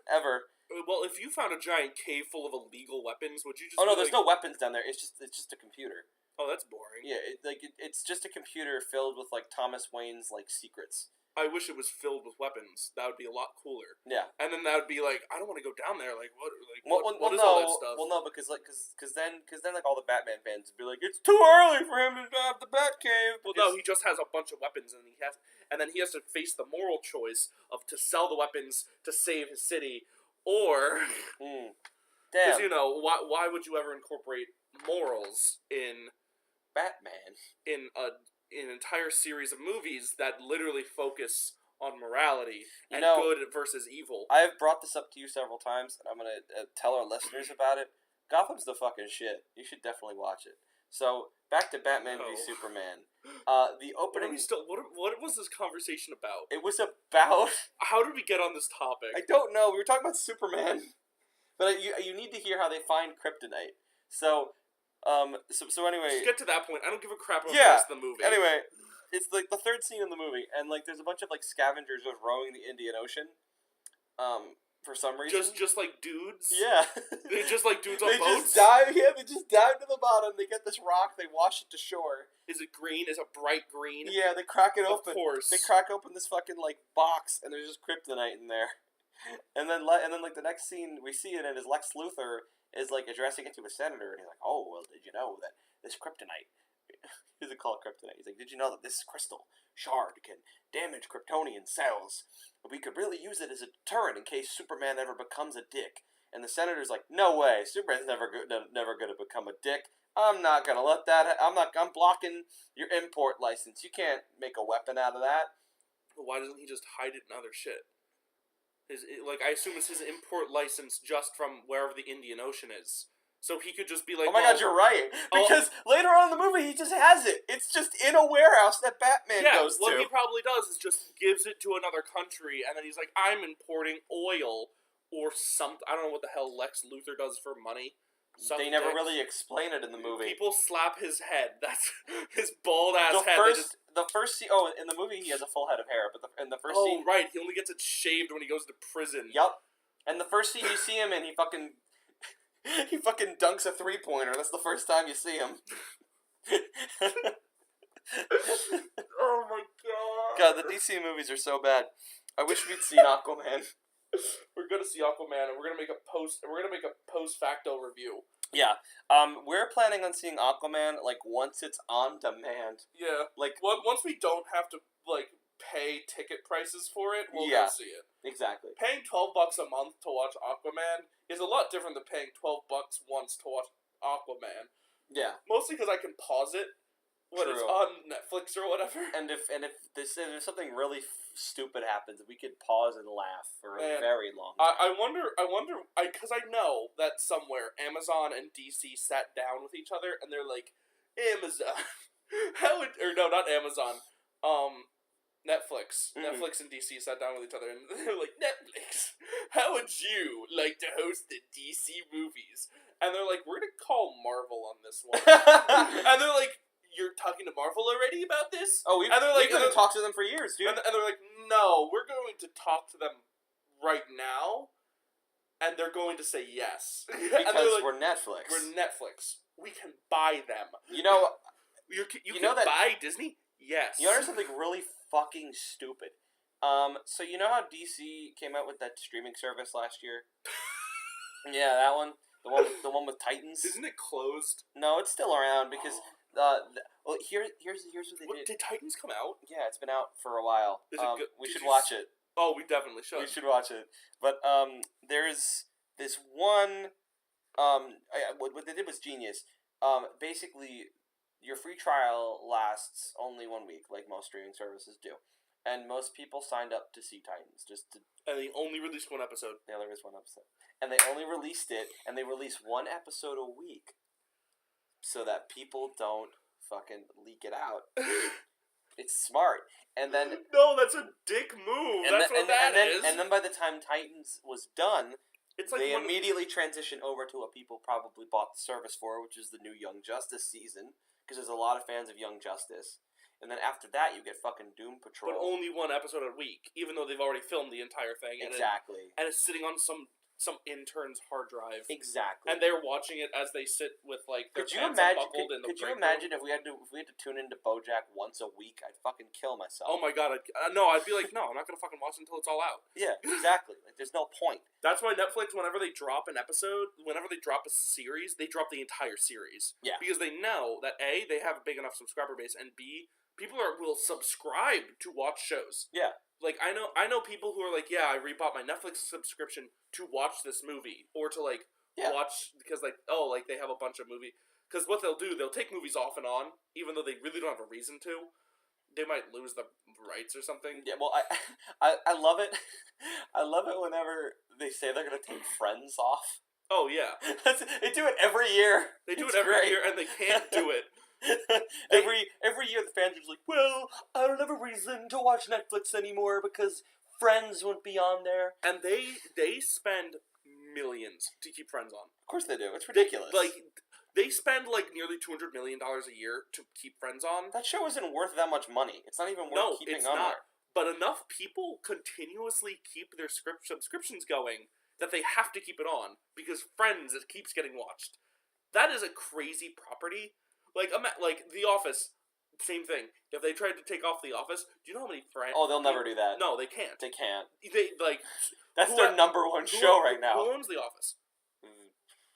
ever. Well, if you found a giant cave full of illegal weapons, would you just... Oh, no, there's no weapons down there. It's just a computer. Oh, that's boring. Yeah, it's just a computer filled with, Thomas Wayne's, secrets. I wish it was filled with weapons. That would be a lot cooler. Yeah. And then that would be I don't want to go down there. What is no, all that stuff? Well, no, because then all the Batman fans would be like, it's too early for him to have the Batcave. Well, no, he just has a bunch of weapons, and then he has to face the moral choice of to sell the weapons to save his city. Or, because why would you ever incorporate morals in Batman in an entire series of movies that literally focus on morality and good versus evil? I have brought this up to you several times, and I'm gonna tell our listeners about it. Gotham's the fucking shit. You should definitely watch it. So back to Batman v Superman. The opening. What was this conversation about? It was about. How did we get on this topic? I don't know. We were talking about Superman, but you need to hear how they find kryptonite. So anyway. Just get to that point. I don't give a crap about the rest of the movie. Anyway, it's the third scene in the movie, and there's a bunch of scavengers just rowing the Indian Ocean. For some reason. Just like dudes? Yeah. They're just like dudes on boats? They just dive to the bottom, they get this rock, they wash it to shore. Is it green? Is it bright green? Yeah, they crack it open. Of course. They crack open this fucking, box, and there's just kryptonite in there. And then the next scene we see it in is Lex Luthor is, addressing it to a senator, and he's like, "Oh, well, did you know that this kryptonite..." He doesn't call it kryptonite. He's like, "Did you know that this crystal shard can damage Kryptonian cells? But we could really use it as a deterrent in case Superman ever becomes a dick." And the senator's like, "No way, Superman's never gonna become a dick. I'm not gonna let that. I'm blocking your import license. You can't make a weapon out of that." Well, why doesn't he just hide it in other shit? I assume it's his import license just from wherever the Indian Ocean is. So he could just be like, "Oh my God, you're right." Because later on in the movie, he just has it. It's just in a warehouse that Batman goes to. What he probably does is just gives it to another country, and then he's like, "I'm importing oil or something." I don't know what the hell Lex Luthor does for money. They never really explain it in the movie. People slap his head. That's his bald ass head. The first scene. Oh, in the movie he has a full head of hair, but in the first scene. Oh right, he only gets it shaved when he goes to prison. Yup. And the first scene you see him in, he fucking dunks a 3-pointer. That's the first time you see him. Oh my God. God, the DC movies are so bad. I wish we'd seen Aquaman. We're gonna see Aquaman, and we're gonna make a post facto review. Yeah. We're planning on seeing Aquaman like once it's on demand. Yeah. Like once we don't have to like pay ticket prices for it, we'll go see it. Exactly. Paying $12 a month to watch Aquaman is a lot different than paying $12 once to watch Aquaman. Yeah. Mostly because I can pause it when it's on Netflix or whatever. And if there's something really stupid happens, we could pause and laugh for a very long time. I wonder, because I know that somewhere Amazon and DC sat down with each other and they're like, Amazon, not Amazon, Netflix. Mm-hmm. Netflix and DC sat down with each other and they're like, Netflix, how would you like to host the DC movies? And they're like, we're gonna call Marvel on this one. And they're like, you're talking to Marvel already about this? Oh, we've been talking to them for years, dude. And they're like, no, we're going to talk to them right now, and they're going to say yes. Because like, we're Netflix. We're Netflix. We can buy them. You know, you can buy Disney? Yes. You know something really fucking stupid? So you know how DC came out with that streaming service last year? Yeah, that one. The one with Titans. Isn't it closed? No, it's still around because... well, here's what they did. Did Titans come out? Yeah, it's been out for a while. Is it good? We should watch it. Oh, we definitely should. We should watch it. But there's this one. What they did was genius. Basically, your free trial lasts only 1 week, like most streaming services do, and most people signed up to see Titans And they only released one episode. They only released one episode, and they only released it, and they release one episode a week. So that people don't fucking leak it out. It's smart. And then... No, that's a dick move. That's what that is. And then by the time Titans was done, it's like they immediately transitioned over to what people probably bought the service for, which is the new Young Justice season. Because there's a lot of fans of Young Justice. And then after that, you get fucking Doom Patrol. But only one episode a week, even though they've already filmed the entire thing. Exactly. And it's sitting on some intern's hard drive. Exactly. And they're watching it as they sit with like their pants buckled in the break room. Could you imagine if we had to tune into BoJack once a week? I'd fucking kill myself. Oh my god! I'd be like, no, I'm not gonna fucking watch it until it's all out. Yeah, exactly. Like, there's no point. That's why Netflix, whenever they drop an episode, whenever they drop a series, they drop the entire series. Yeah. Because they know that A, they have a big enough subscriber base, and B, people will subscribe to watch shows. Yeah. Like, I know people who are like, yeah, I rebought my Netflix subscription to watch this movie. Or to, like, watch, because, like, they have a bunch of movies. Because what they'll do, they'll take movies off and on, even though they really don't have a reason to. They might lose the rights or something. Yeah, well, I love it. I love it whenever they say they're going to take Friends off. Oh, yeah. They do it every year. They do it every year, and they can't do it. Every year the fans are like, well, I don't have a reason to watch Netflix anymore because Friends won't be on there. And they spend millions to keep Friends on. Of course they do. It's ridiculous. They spend like nearly $200 million a year to keep Friends on. That show isn't worth that much money. It's not even worth keeping on there. But enough people continuously keep their subscriptions going that they have to keep it on because Friends keeps getting watched. That is a crazy property. Like The Office, same thing. If they tried to take off The Office, do you know how many friends? Oh, they'll never do that. No, they can't. They can't. That's their number one show right now. Who owns The Office?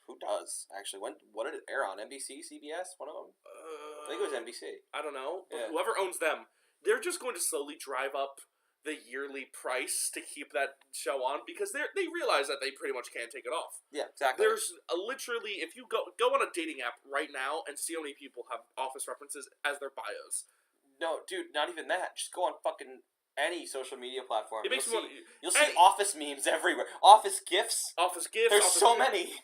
Who does actually? What did it air on? NBC, CBS, one of them. I think it was NBC. I don't know. Yeah. Whoever owns them, they're just going to slowly drive up the yearly price to keep that show on because they realize that they pretty much can't take it off. Yeah, exactly. There's literally, if you go on a dating app right now and see how many people have Office references as their bios. No, dude, not even that. Just go on fucking any social media platform. You'll see any Office memes everywhere. Office GIFs. There's so many.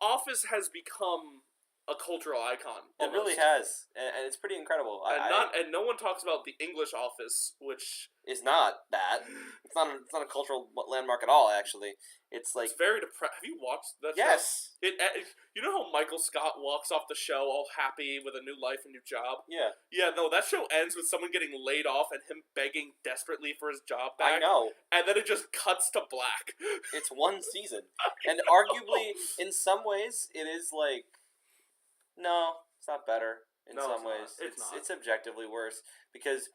Office has become a cultural icon. It really has, and it's pretty incredible. And no one talks about the English Office, which is not that. It's not a cultural landmark at all. Actually, it's like it's very depressing. Have you watched that? Yes. Show? You know how Michael Scott walks off the show all happy with a new life and new job. Yeah. Yeah. No, that show ends with someone getting laid off and him begging desperately for his job back. I know. And then it just cuts to black. It's one season, and arguably, in some ways, it is like. No, it's not better. In some ways, it's not. It's objectively worse because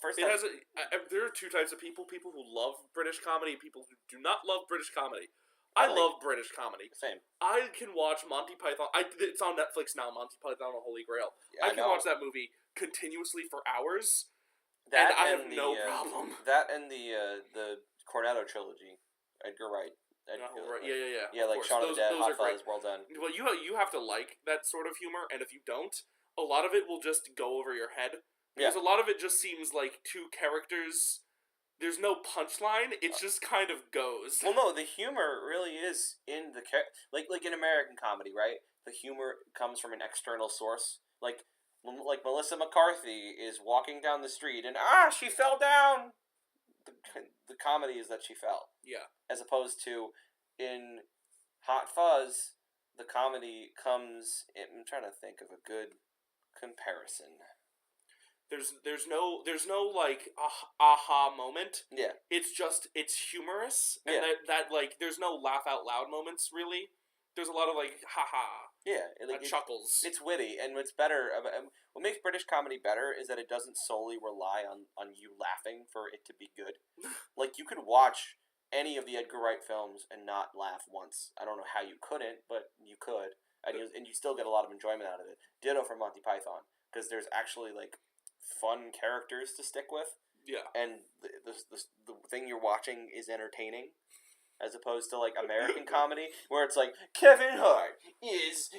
First, there are two types of people: people who love British comedy, people who do not love British comedy. I love British comedy. Same. I can watch Monty Python. It's on Netflix now. Monty Python and the Holy Grail. Yeah, I can watch that movie continuously for hours. That and I have no problem. That and the Cornetto trilogy, Edgar Wright. Yeah. Yeah, like Shaun of the Dead, Hot Fuzz, well done. Well, you have to like that sort of humor, and if you don't, a lot of it will just go over your head. Because a lot of it just seems like two characters. There's no punchline. It just kind of goes. Well, no, the humor really is in the like in American comedy, right? The humor comes from an external source. Like Melissa McCarthy is walking down the street and she fell down. The comedy is that she fell. Yeah. As opposed to in Hot Fuzz, the comedy comes. I'm trying to think of a good comparison. There's no like aha moment. Yeah. It's humorous and that like there's no laugh out loud moments really. There's a lot of like haha. Yeah, chuckles. It's witty, and what's better. What makes British comedy better is that it doesn't solely rely on you laughing for it to be good. Like you could watch any of the Edgar Wright films and not laugh once. I don't know how you couldn't, but you could, and you still get a lot of enjoyment out of it. Ditto for Monty Python, because there's actually like fun characters to stick with. Yeah. And the thing you're watching is entertaining, as opposed to like American comedy where it's like Kevin Hart he's.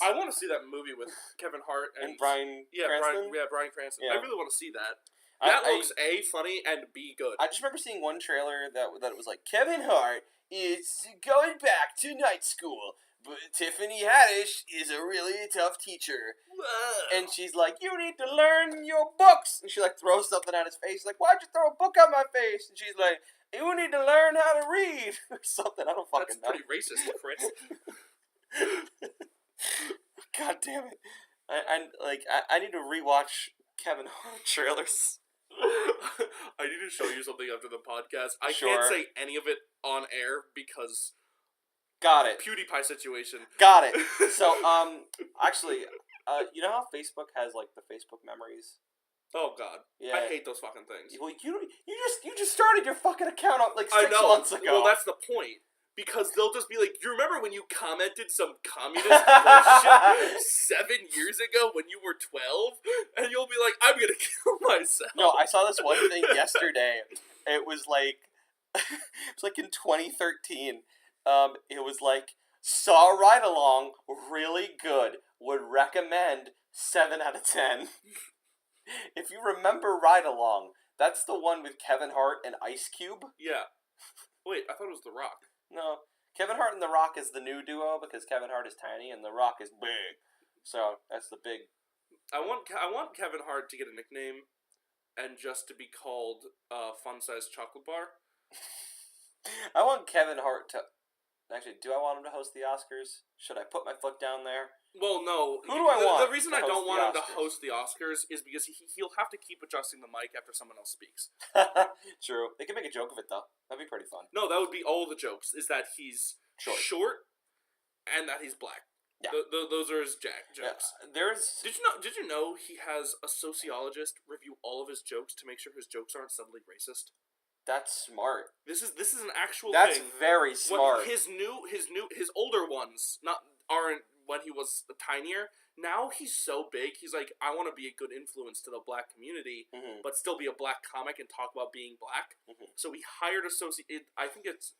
I want to see that movie with Kevin Hart and Bryan Cranston. Bryan Cranston. Yeah. I really want to see that. That looks A, funny, and B, good. I just remember seeing one trailer that was like Kevin Hart is going back to night school. But Tiffany Haddish is a really tough teacher. Whoa. And she's like, you need to learn your books. And she like throws something at his face. Like, why'd you throw a book at my face? And she's like, you need to learn how to read. Or something. I don't fucking know. That's pretty racist, Chris. God damn it. I need to rewatch Kevin Hart trailers. I need to show you something after the podcast. I can't say any of it on air because... Got it. PewDiePie situation. Got it. So, actually, you know how Facebook has like the Facebook memories? Oh God, yeah. I hate those fucking things. Well, you just started your fucking account up like 6 months ago. Well, that's the point. Because they'll just be like, you remember when you commented some communist bullshit 7 years ago when you were 12? And you'll be like, I'm gonna kill myself. No, I saw this one thing yesterday. It was like in 2013. It was like, saw Ride Along, really good, would recommend 7 out of 10. If you remember Ride Along, that's the one with Kevin Hart and Ice Cube. Yeah. Wait, I thought it was The Rock. No, Kevin Hart and The Rock is the new duo because Kevin Hart is tiny and The Rock is big. So that's the big. I want Kevin Hart to get a nickname, and just to be called Fun Size Chocolate Bar. I want Kevin Hart to. Actually, do I want him to host the Oscars? Should I put my foot down there? Well, no. Who do I want? The reason I don't want him to host the Oscars is because he'll have to keep adjusting the mic after someone else speaks. True. They can make a joke of it, though. That'd be pretty fun. No, that would be all the jokes, is that he's short and that he's black. Yeah. Those are his jokes. Yeah, Did you know he has a sociologist review all of his jokes to make sure his jokes aren't subtly racist? That's smart. This is an actual thing. That's very When smart. his older ones aren't when he was tinier. Now he's so big. He's like, I want to be a good influence to the black community, but still be a black comic and talk about being black. Mm-hmm. So he hired I think it's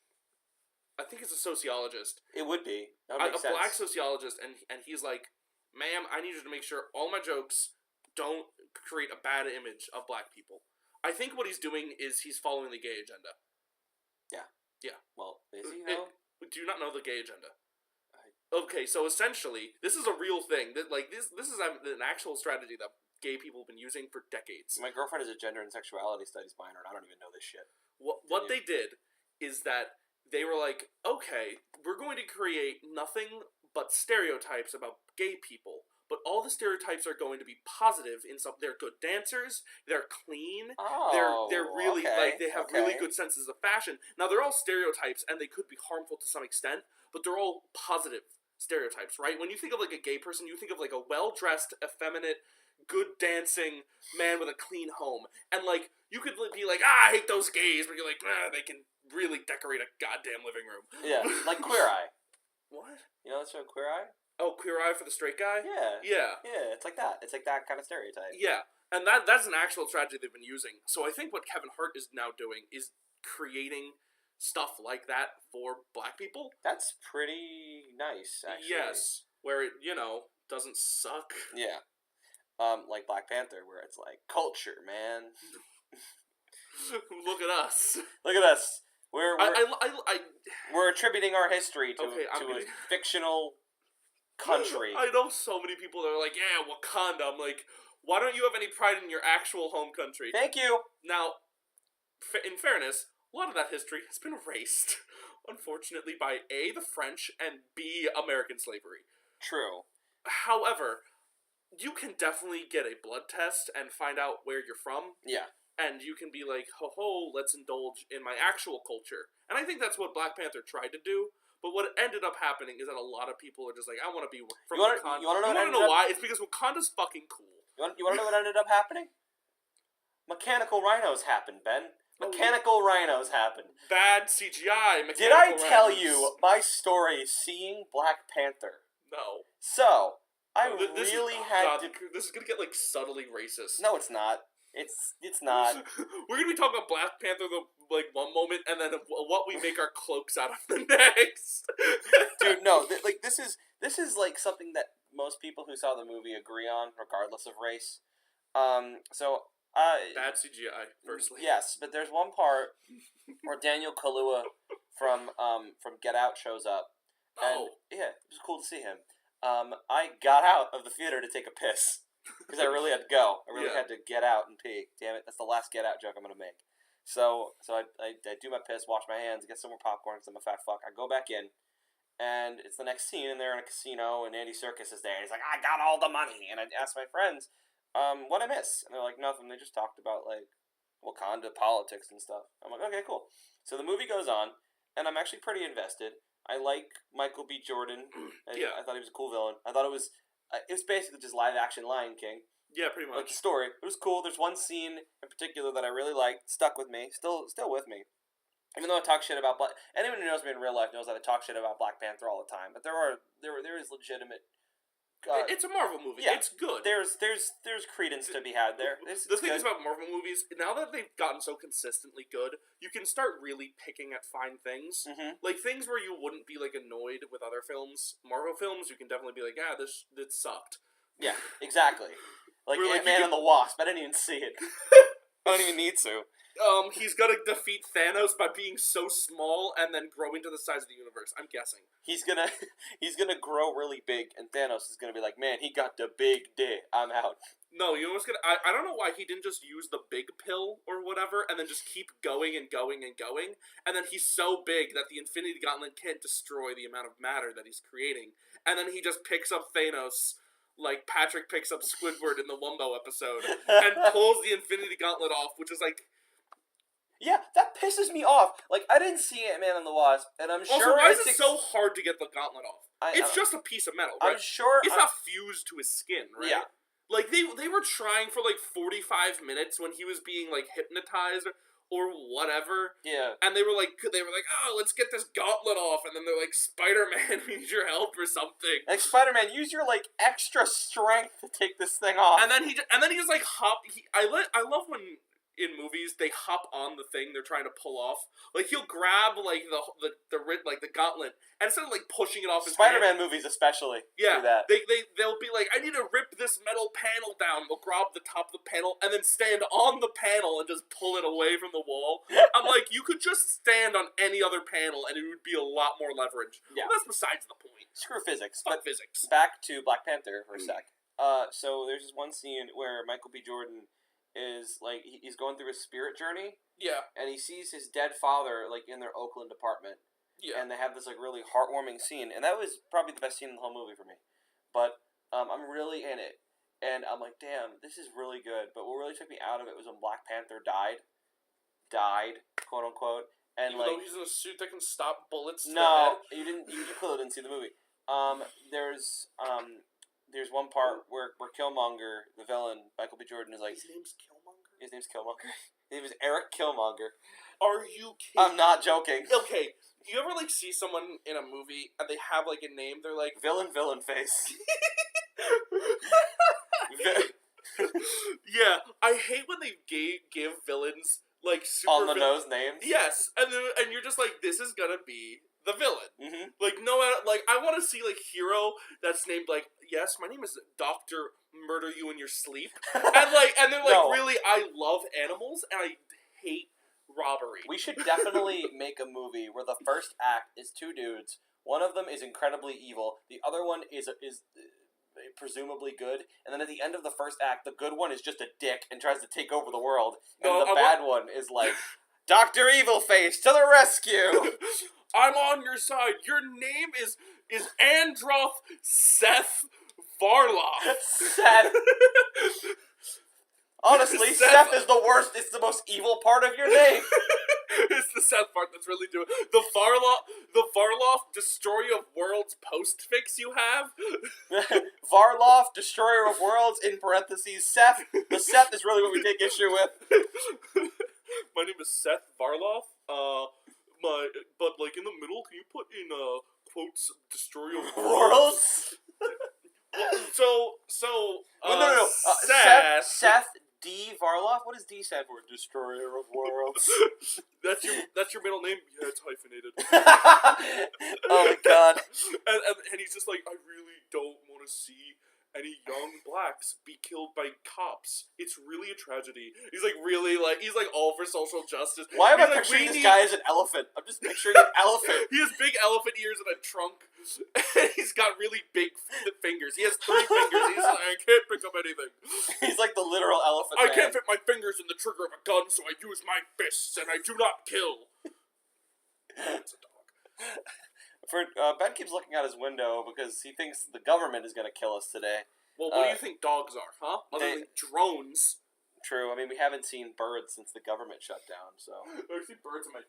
a sociologist. It would be a black sociologist, and he's like, ma'am, I need you to make sure all my jokes don't create a bad image of black people. I think what he's doing is he's following the gay agenda. Yeah. Yeah. Well, is he though? Do you not know the gay agenda? Okay, so essentially, this is a real thing. That this is an actual strategy that gay people have been using for decades. My girlfriend is a gender and sexuality studies minor, and I don't even know this shit. What they did is that they were like, okay, we're going to create nothing but stereotypes about gay people. But all the stereotypes are going to be positive in some. They're good dancers. They're clean. They're really they have really good senses of fashion. Now they're all stereotypes, and they could be harmful to some extent, but they're all positive stereotypes, right? When you think of like a gay person, you think of like a well-dressed, effeminate, good dancing man with a clean home. And, like, you could be like, I hate those gays, but you're like, they can really decorate a goddamn living room. Yeah, like Queer Eye. What? You know that show, Queer Eye? Oh, Queer Eye for the straight guy? Yeah. Yeah. Yeah, it's like that. It's like that kind of stereotype. Yeah, and that's an actual tragedy they've been using. So I think what Kevin Hart is now doing is creating stuff like that for black people. That's pretty nice, actually. Yes, where it, doesn't suck. Yeah. Like Black Panther, where it's like, culture, man. Look at us. Look at us. We're attributing our history to a fictional country. I know so many people that are like, yeah, Wakanda. I'm like, why don't you have any pride in your actual home country? Thank you. Now, in fairness, a lot of that history has been erased, unfortunately, by A, the French, and B, American slavery. True. However, you can definitely get a blood test and find out where you're from. Yeah. And you can be like, ho, let's indulge in my actual culture. And I think that's what Black Panther tried to do. But what ended up happening is that a lot of people are just like, I want to be from Wakanda. You want to know why? It's because Wakanda's fucking cool. You want to know what ended up happening? Mechanical rhinos happened, Ben. Mechanical rhinos happened. Bad CGI. Did I tell you my story seeing Black Panther? No. So, this is gonna get, like, subtly racist. No, it's not. It's not. We're gonna be talking about Black Panther one moment, and then what we make our cloaks out of the next. Dude, no. This is like something that most people who saw the movie agree on, regardless of race. Bad CGI, firstly. Yes, but there's one part where Daniel Kaluuya from Get Out shows up. And, yeah, it was cool to see him. I got out of the theater to take a piss. Because I really had to go. I really had to get out and pee. Damn it, that's the last Get Out joke I'm going to make. So I do my piss, wash my hands, get some more popcorn because I'm a fat fuck. I go back in, and it's the next scene, and they're in a casino, and Andy Serkis is there. And he's like, I got all the money. And I asked my friends, what'd I miss? And they're like, nothing. They just talked about, like, Wakanda politics and stuff. I'm like, okay, cool. So the movie goes on, and I'm actually pretty invested. I like Michael B. Jordan. I thought he was a cool villain. I thought it was basically just live-action Lion King. Yeah, pretty much. Like the story. It was cool. There's one scene in particular that I really liked. Stuck with me. Still with me. Even though I talk shit about anyone who knows me in real life knows that I talk shit about Black Panther all the time. But there is legitimate. It's a Marvel movie. Yeah, it's good. There's credence to be had there. The thing is about Marvel movies, now that they've gotten so consistently good, you can start really picking at fine things. Mm-hmm. Like things where you wouldn't be like annoyed with other films. Marvel films, you can definitely be like, this sucked. Yeah, exactly. Like Ant-Man and the Wasp. I didn't even see it. I don't even need to. He's gonna defeat Thanos by being so small and then growing to the size of the universe. I'm guessing. He's gonna grow really big, and Thanos is gonna be like, man, he got the big dick. I'm out. No, you know what's gonna... I don't know why he didn't just use the big pill or whatever, and then just keep going and going and going, and then he's so big that the Infinity Gauntlet can't destroy the amount of matter that he's creating, and then he just picks up Thanos like Patrick picks up Squidward in the Wumbo episode, and pulls the Infinity Gauntlet off, which is like... Yeah, that pisses me off. Like, I didn't see Ant-Man and the Wasp, and I'm sure... Also, why is it so hard to get the gauntlet off? It's just a piece of metal, right? I'm sure... It's not fused to his skin, right? Yeah. Like, they were trying for, like, 45 minutes when he was being, like, hypnotized or whatever. Yeah. And they were like, oh, let's get this gauntlet off. And then they're like, Spider-Man, we need your help or something. Like, Spider-Man, use your, like, extra strength to take this thing off. And then he just, like, I love when... in movies, they hop on the thing they're trying to pull off. Like, he'll grab, like, the gauntlet, and instead of, like, pushing it off his Spider-Man movies especially do that. They'll be like, I need to rip this metal panel down. They'll grab the top of the panel, and then stand on the panel and just pull it away from the wall. I'm like, you could just stand on any other panel, and it would be a lot more leverage. Yeah. Well, that's besides the point. Screw physics. Fuck physics. Back to Black Panther for a sec. So there's this one scene where Michael B. Jordan is, like, he's going through his spirit journey. Yeah. And he sees his dead father, like, in their Oakland apartment. Yeah. And they have this, like, really heartwarming scene. And that was probably the best scene in the whole movie for me. But I'm really in it. And I'm like, damn, this is really good. But what really took me out of it was when Black Panther died, quote unquote. And even like, though he's in a suit that can stop bullets. No, you clearly didn't see the movie. There's there's one part where Killmonger, the villain, Michael B. Jordan, is like... His name's Killmonger? His name's Killmonger. His name is Eric Killmonger. Are you kidding? I'm not joking. Okay, you ever, like, see someone in a movie and they have, like, a name, they're like... Villain face. Yeah, I hate when they give villains, like, super... on-the-nose names? Yes, and you're just like, this is gonna be the villain. Mm-hmm. Like, no, like, I want to see, like, hero that's named, like, yes, my name is Dr. Murder You in Your Sleep. And they're like, No. really, I love animals, and I hate robbery. We should definitely make a movie where the first act is two dudes. One of them is incredibly evil. The other one is presumably good. And then at the end of the first act, the good one is just a dick and tries to take over the world. And the bad one is like, Dr. Evilface to the rescue! I'm on your side. Your name is Androth Seth Varloff. Seth. Honestly, Seth is the worst. It's the most evil part of your name. It's the Seth part that's really doing it. The Varloff Destroyer of Worlds postfix you have. Varloff Destroyer of Worlds in parentheses Seth. The Seth is really what we take issue with. My name is Seth Varloff. But like in the middle, can you put in quotes Destroyer of Worlds? No. Seth D. Varloff? What does D stand for? Destroyer of Worlds. That's your middle name? Yeah, it's hyphenated. Oh my god. And he's just like, I really don't want to see any young blacks be killed by cops. It's really a tragedy. He's like he's like all for social justice. Why am I like, picturing this guy as an elephant? I'm just picturing an elephant. He has big elephant ears and a trunk. And he's got really big fingers. He has 3 fingers. He's like, I can't pick up anything. He's like the literal elephant I man. can't fit my fingers in the trigger of a gun, so I use my fists, and I do not kill. It's a dog. Ben keeps looking out his window because he thinks the government is going to kill us today. Well, what do you think dogs are, huh? Other than drones. True. I mean, we haven't seen birds since the government shut down, so... I see birds in my...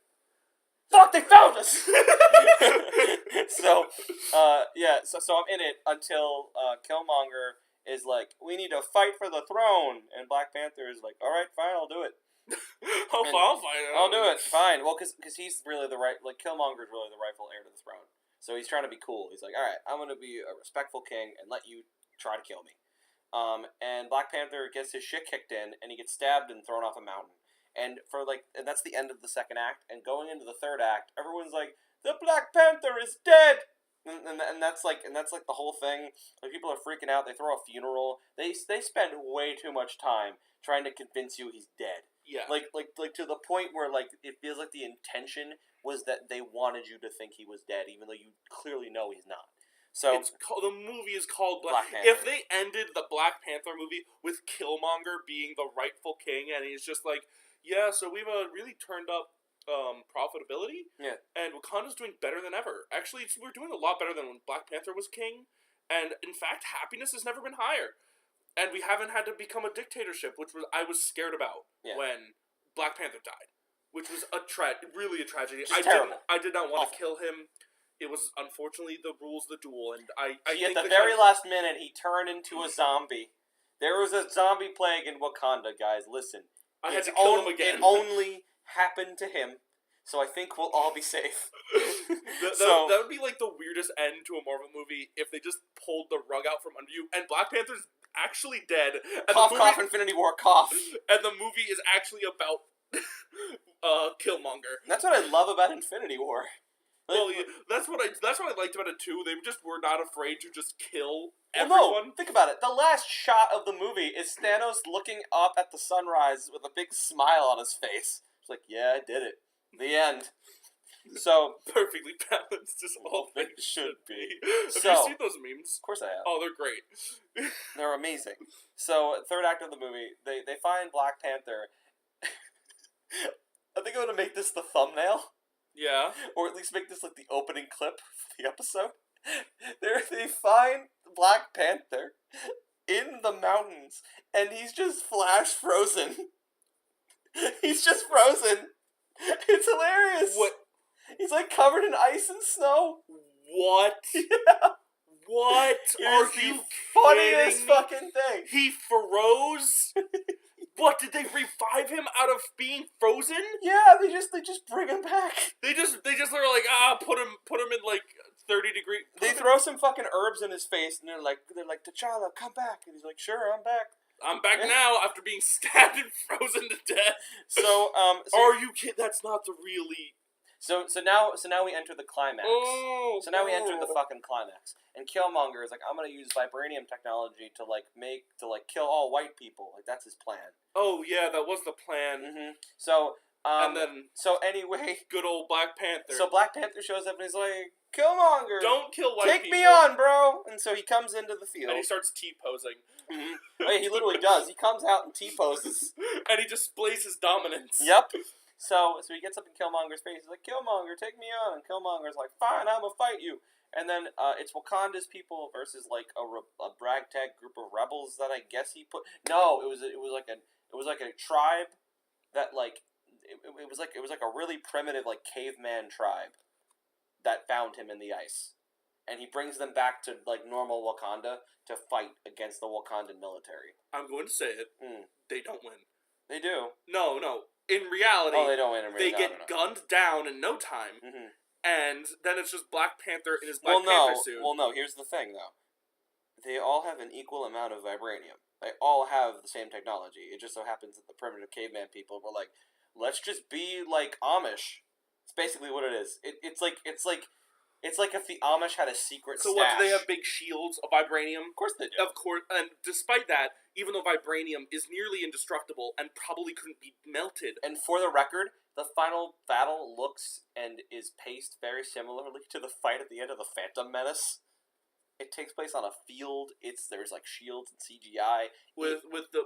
Fuck, they found us! So I'm in it until Killmonger is like, we need to fight for the throne, and Black Panther is like, alright, fine, I'll do it. I'll fight it. I'll do it, fine. Well, because he's really Killmonger's really the rightful heir to the throne. So he's trying to be cool. He's like, alright, I'm going to be a respectful king and let you try to kill me. And Black Panther gets his shit kicked in, and he gets stabbed and thrown off a mountain. And that's the end of the second act. And going into the third act, everyone's like, the Black Panther is dead! And that's like the whole thing. Like, people are freaking out. They throw a funeral. They spend way too much time trying to convince you he's dead. Yeah. Like to the point where like it feels like the intention was that they wanted you to think he was dead, even though you clearly know he's not. So the movie is called Black Panther. If they ended the Black Panther movie with Killmonger being the rightful king, and he's just like, yeah, so we've really turned up profitability, and Wakanda's doing better than ever. Actually, we're doing a lot better than when Black Panther was king, and in fact, happiness has never been higher. And we haven't had to become a dictatorship, which I was scared about when Black Panther died, which was really a tragedy. I did not want to kill him. It was unfortunately the rules of the duel, and I think at the very last minute he turned into a zombie. There was a zombie plague in Wakanda, guys. Listen, I had to kill him again. It only happened to him, so I think we'll all be safe. That would be like the weirdest end to a Marvel movie if they just pulled the rug out from under you, and Black Panther's actually dead. And cough, Infinity War, cough. And the movie is actually about Killmonger. That's what I love about Infinity War. Well, yeah, that's what I liked about it too. They just were not afraid to just kill No, everyone. think about it. The last shot of the movie is Thanos looking up at the sunrise with a big smile on his face. It's like, yeah, I did it. The end. So perfectly balanced as all things should be. Have you seen those memes? Of course I have. Oh, they're great. They're amazing. So, third act of the movie, they find Black Panther. I think I'm gonna make this the thumbnail. Yeah. Or at least make this like the opening clip for the episode. They find Black Panther in the mountains, and he's just flash frozen. He's just frozen. It's hilarious. What? He's like covered in ice and snow. What? Yeah. What? Are you funniest fucking thing? He froze? What, did they revive him out of being frozen? Yeah, they just bring him back. They just are like, put him in like 30-degree. They throw some fucking herbs in his face, and they're like, T'Challa, come back, and he's like, sure, I'm back. I'm back now after being stabbed and frozen to death. So are you kidding? That's not the really. So now we enter the climax. So now we enter the fucking climax, and Killmonger is like, I'm gonna use vibranium technology to kill all white people. Like that's his plan. Oh yeah, that was the plan. Mm-hmm. So and then anyway, good old Black Panther. So Black Panther shows up and he's like, Killmonger, don't kill white people. Take me on, bro. And so he comes into the field and he starts T-posing. Mm-hmm. Wait, he literally does. He comes out and T-poses, and he displays his dominance. Yep. So he gets up in Killmonger's face. He's like, Killmonger, take me on. And Killmonger's like, fine, I'm gonna fight you. And then it's Wakanda's people versus like a ragtag group of rebels that I guess he put. No, it was like a tribe that like it was like a really primitive like caveman tribe that found him in the ice, and he brings them back to like normal Wakanda to fight against the Wakandan military. I'm going to say it. They don't win. They do. No. In reality, they don't win. They get gunned down in no time, and then it's just Black Panther in his Black Panther suit. Well, no. Here's the thing, though. They all have an equal amount of vibranium. They all have the same technology. It just so happens that the primitive caveman people were like, let's just be like Amish. It's basically what it is. It's like if the Amish had a secret stash. So what, do they have big shields of vibranium? Of course they do. Of course, and despite that, even though vibranium is nearly indestructible and probably couldn't be melted. And for the record, the final battle looks and is paced very similarly to the fight at the end of the Phantom Menace. It takes place on a field. There's like shields and CGI with the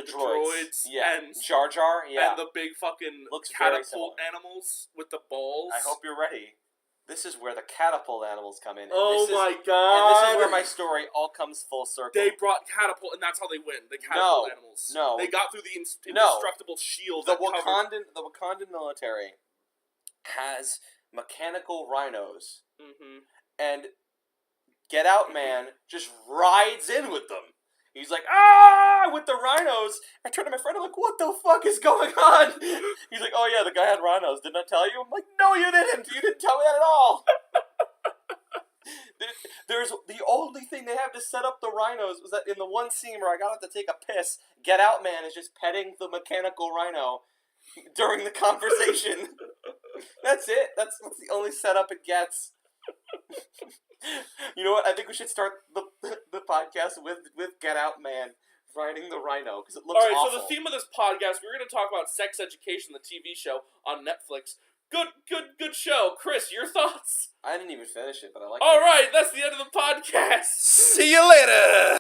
droids, and Jar Jar, and the big fucking catapult animals with the balls. I hope you're ready. This is where the catapult animals come in. And my god! And this is where my story all comes full circle. They brought catapult, and that's how they win. The catapult animals. No, they got through the indestructible shield. The Wakandan military has mechanical rhinos, and Get Out Man just rides in with them. He's like, with the rhinos. I turn to my friend, I'm like, what the fuck is going on? He's like, oh yeah, the guy had rhinos. Didn't I tell you? I'm like, no, you didn't. You didn't tell me that at all. There's the only thing they have to set up the rhinos was that in the one scene where I got to take a piss, Get Out Man is just petting the mechanical rhino during the conversation. That's it. That's the only setup it gets. You know what? I think we should start the podcast with Get Out Man riding the rhino because it looks awful. Alright, so the theme of this podcast, we're going to talk about Sex Education, the TV show on Netflix. Good show. Chris, your thoughts? I didn't even finish it, but I like it. Alright, that's the end of the podcast. See you later!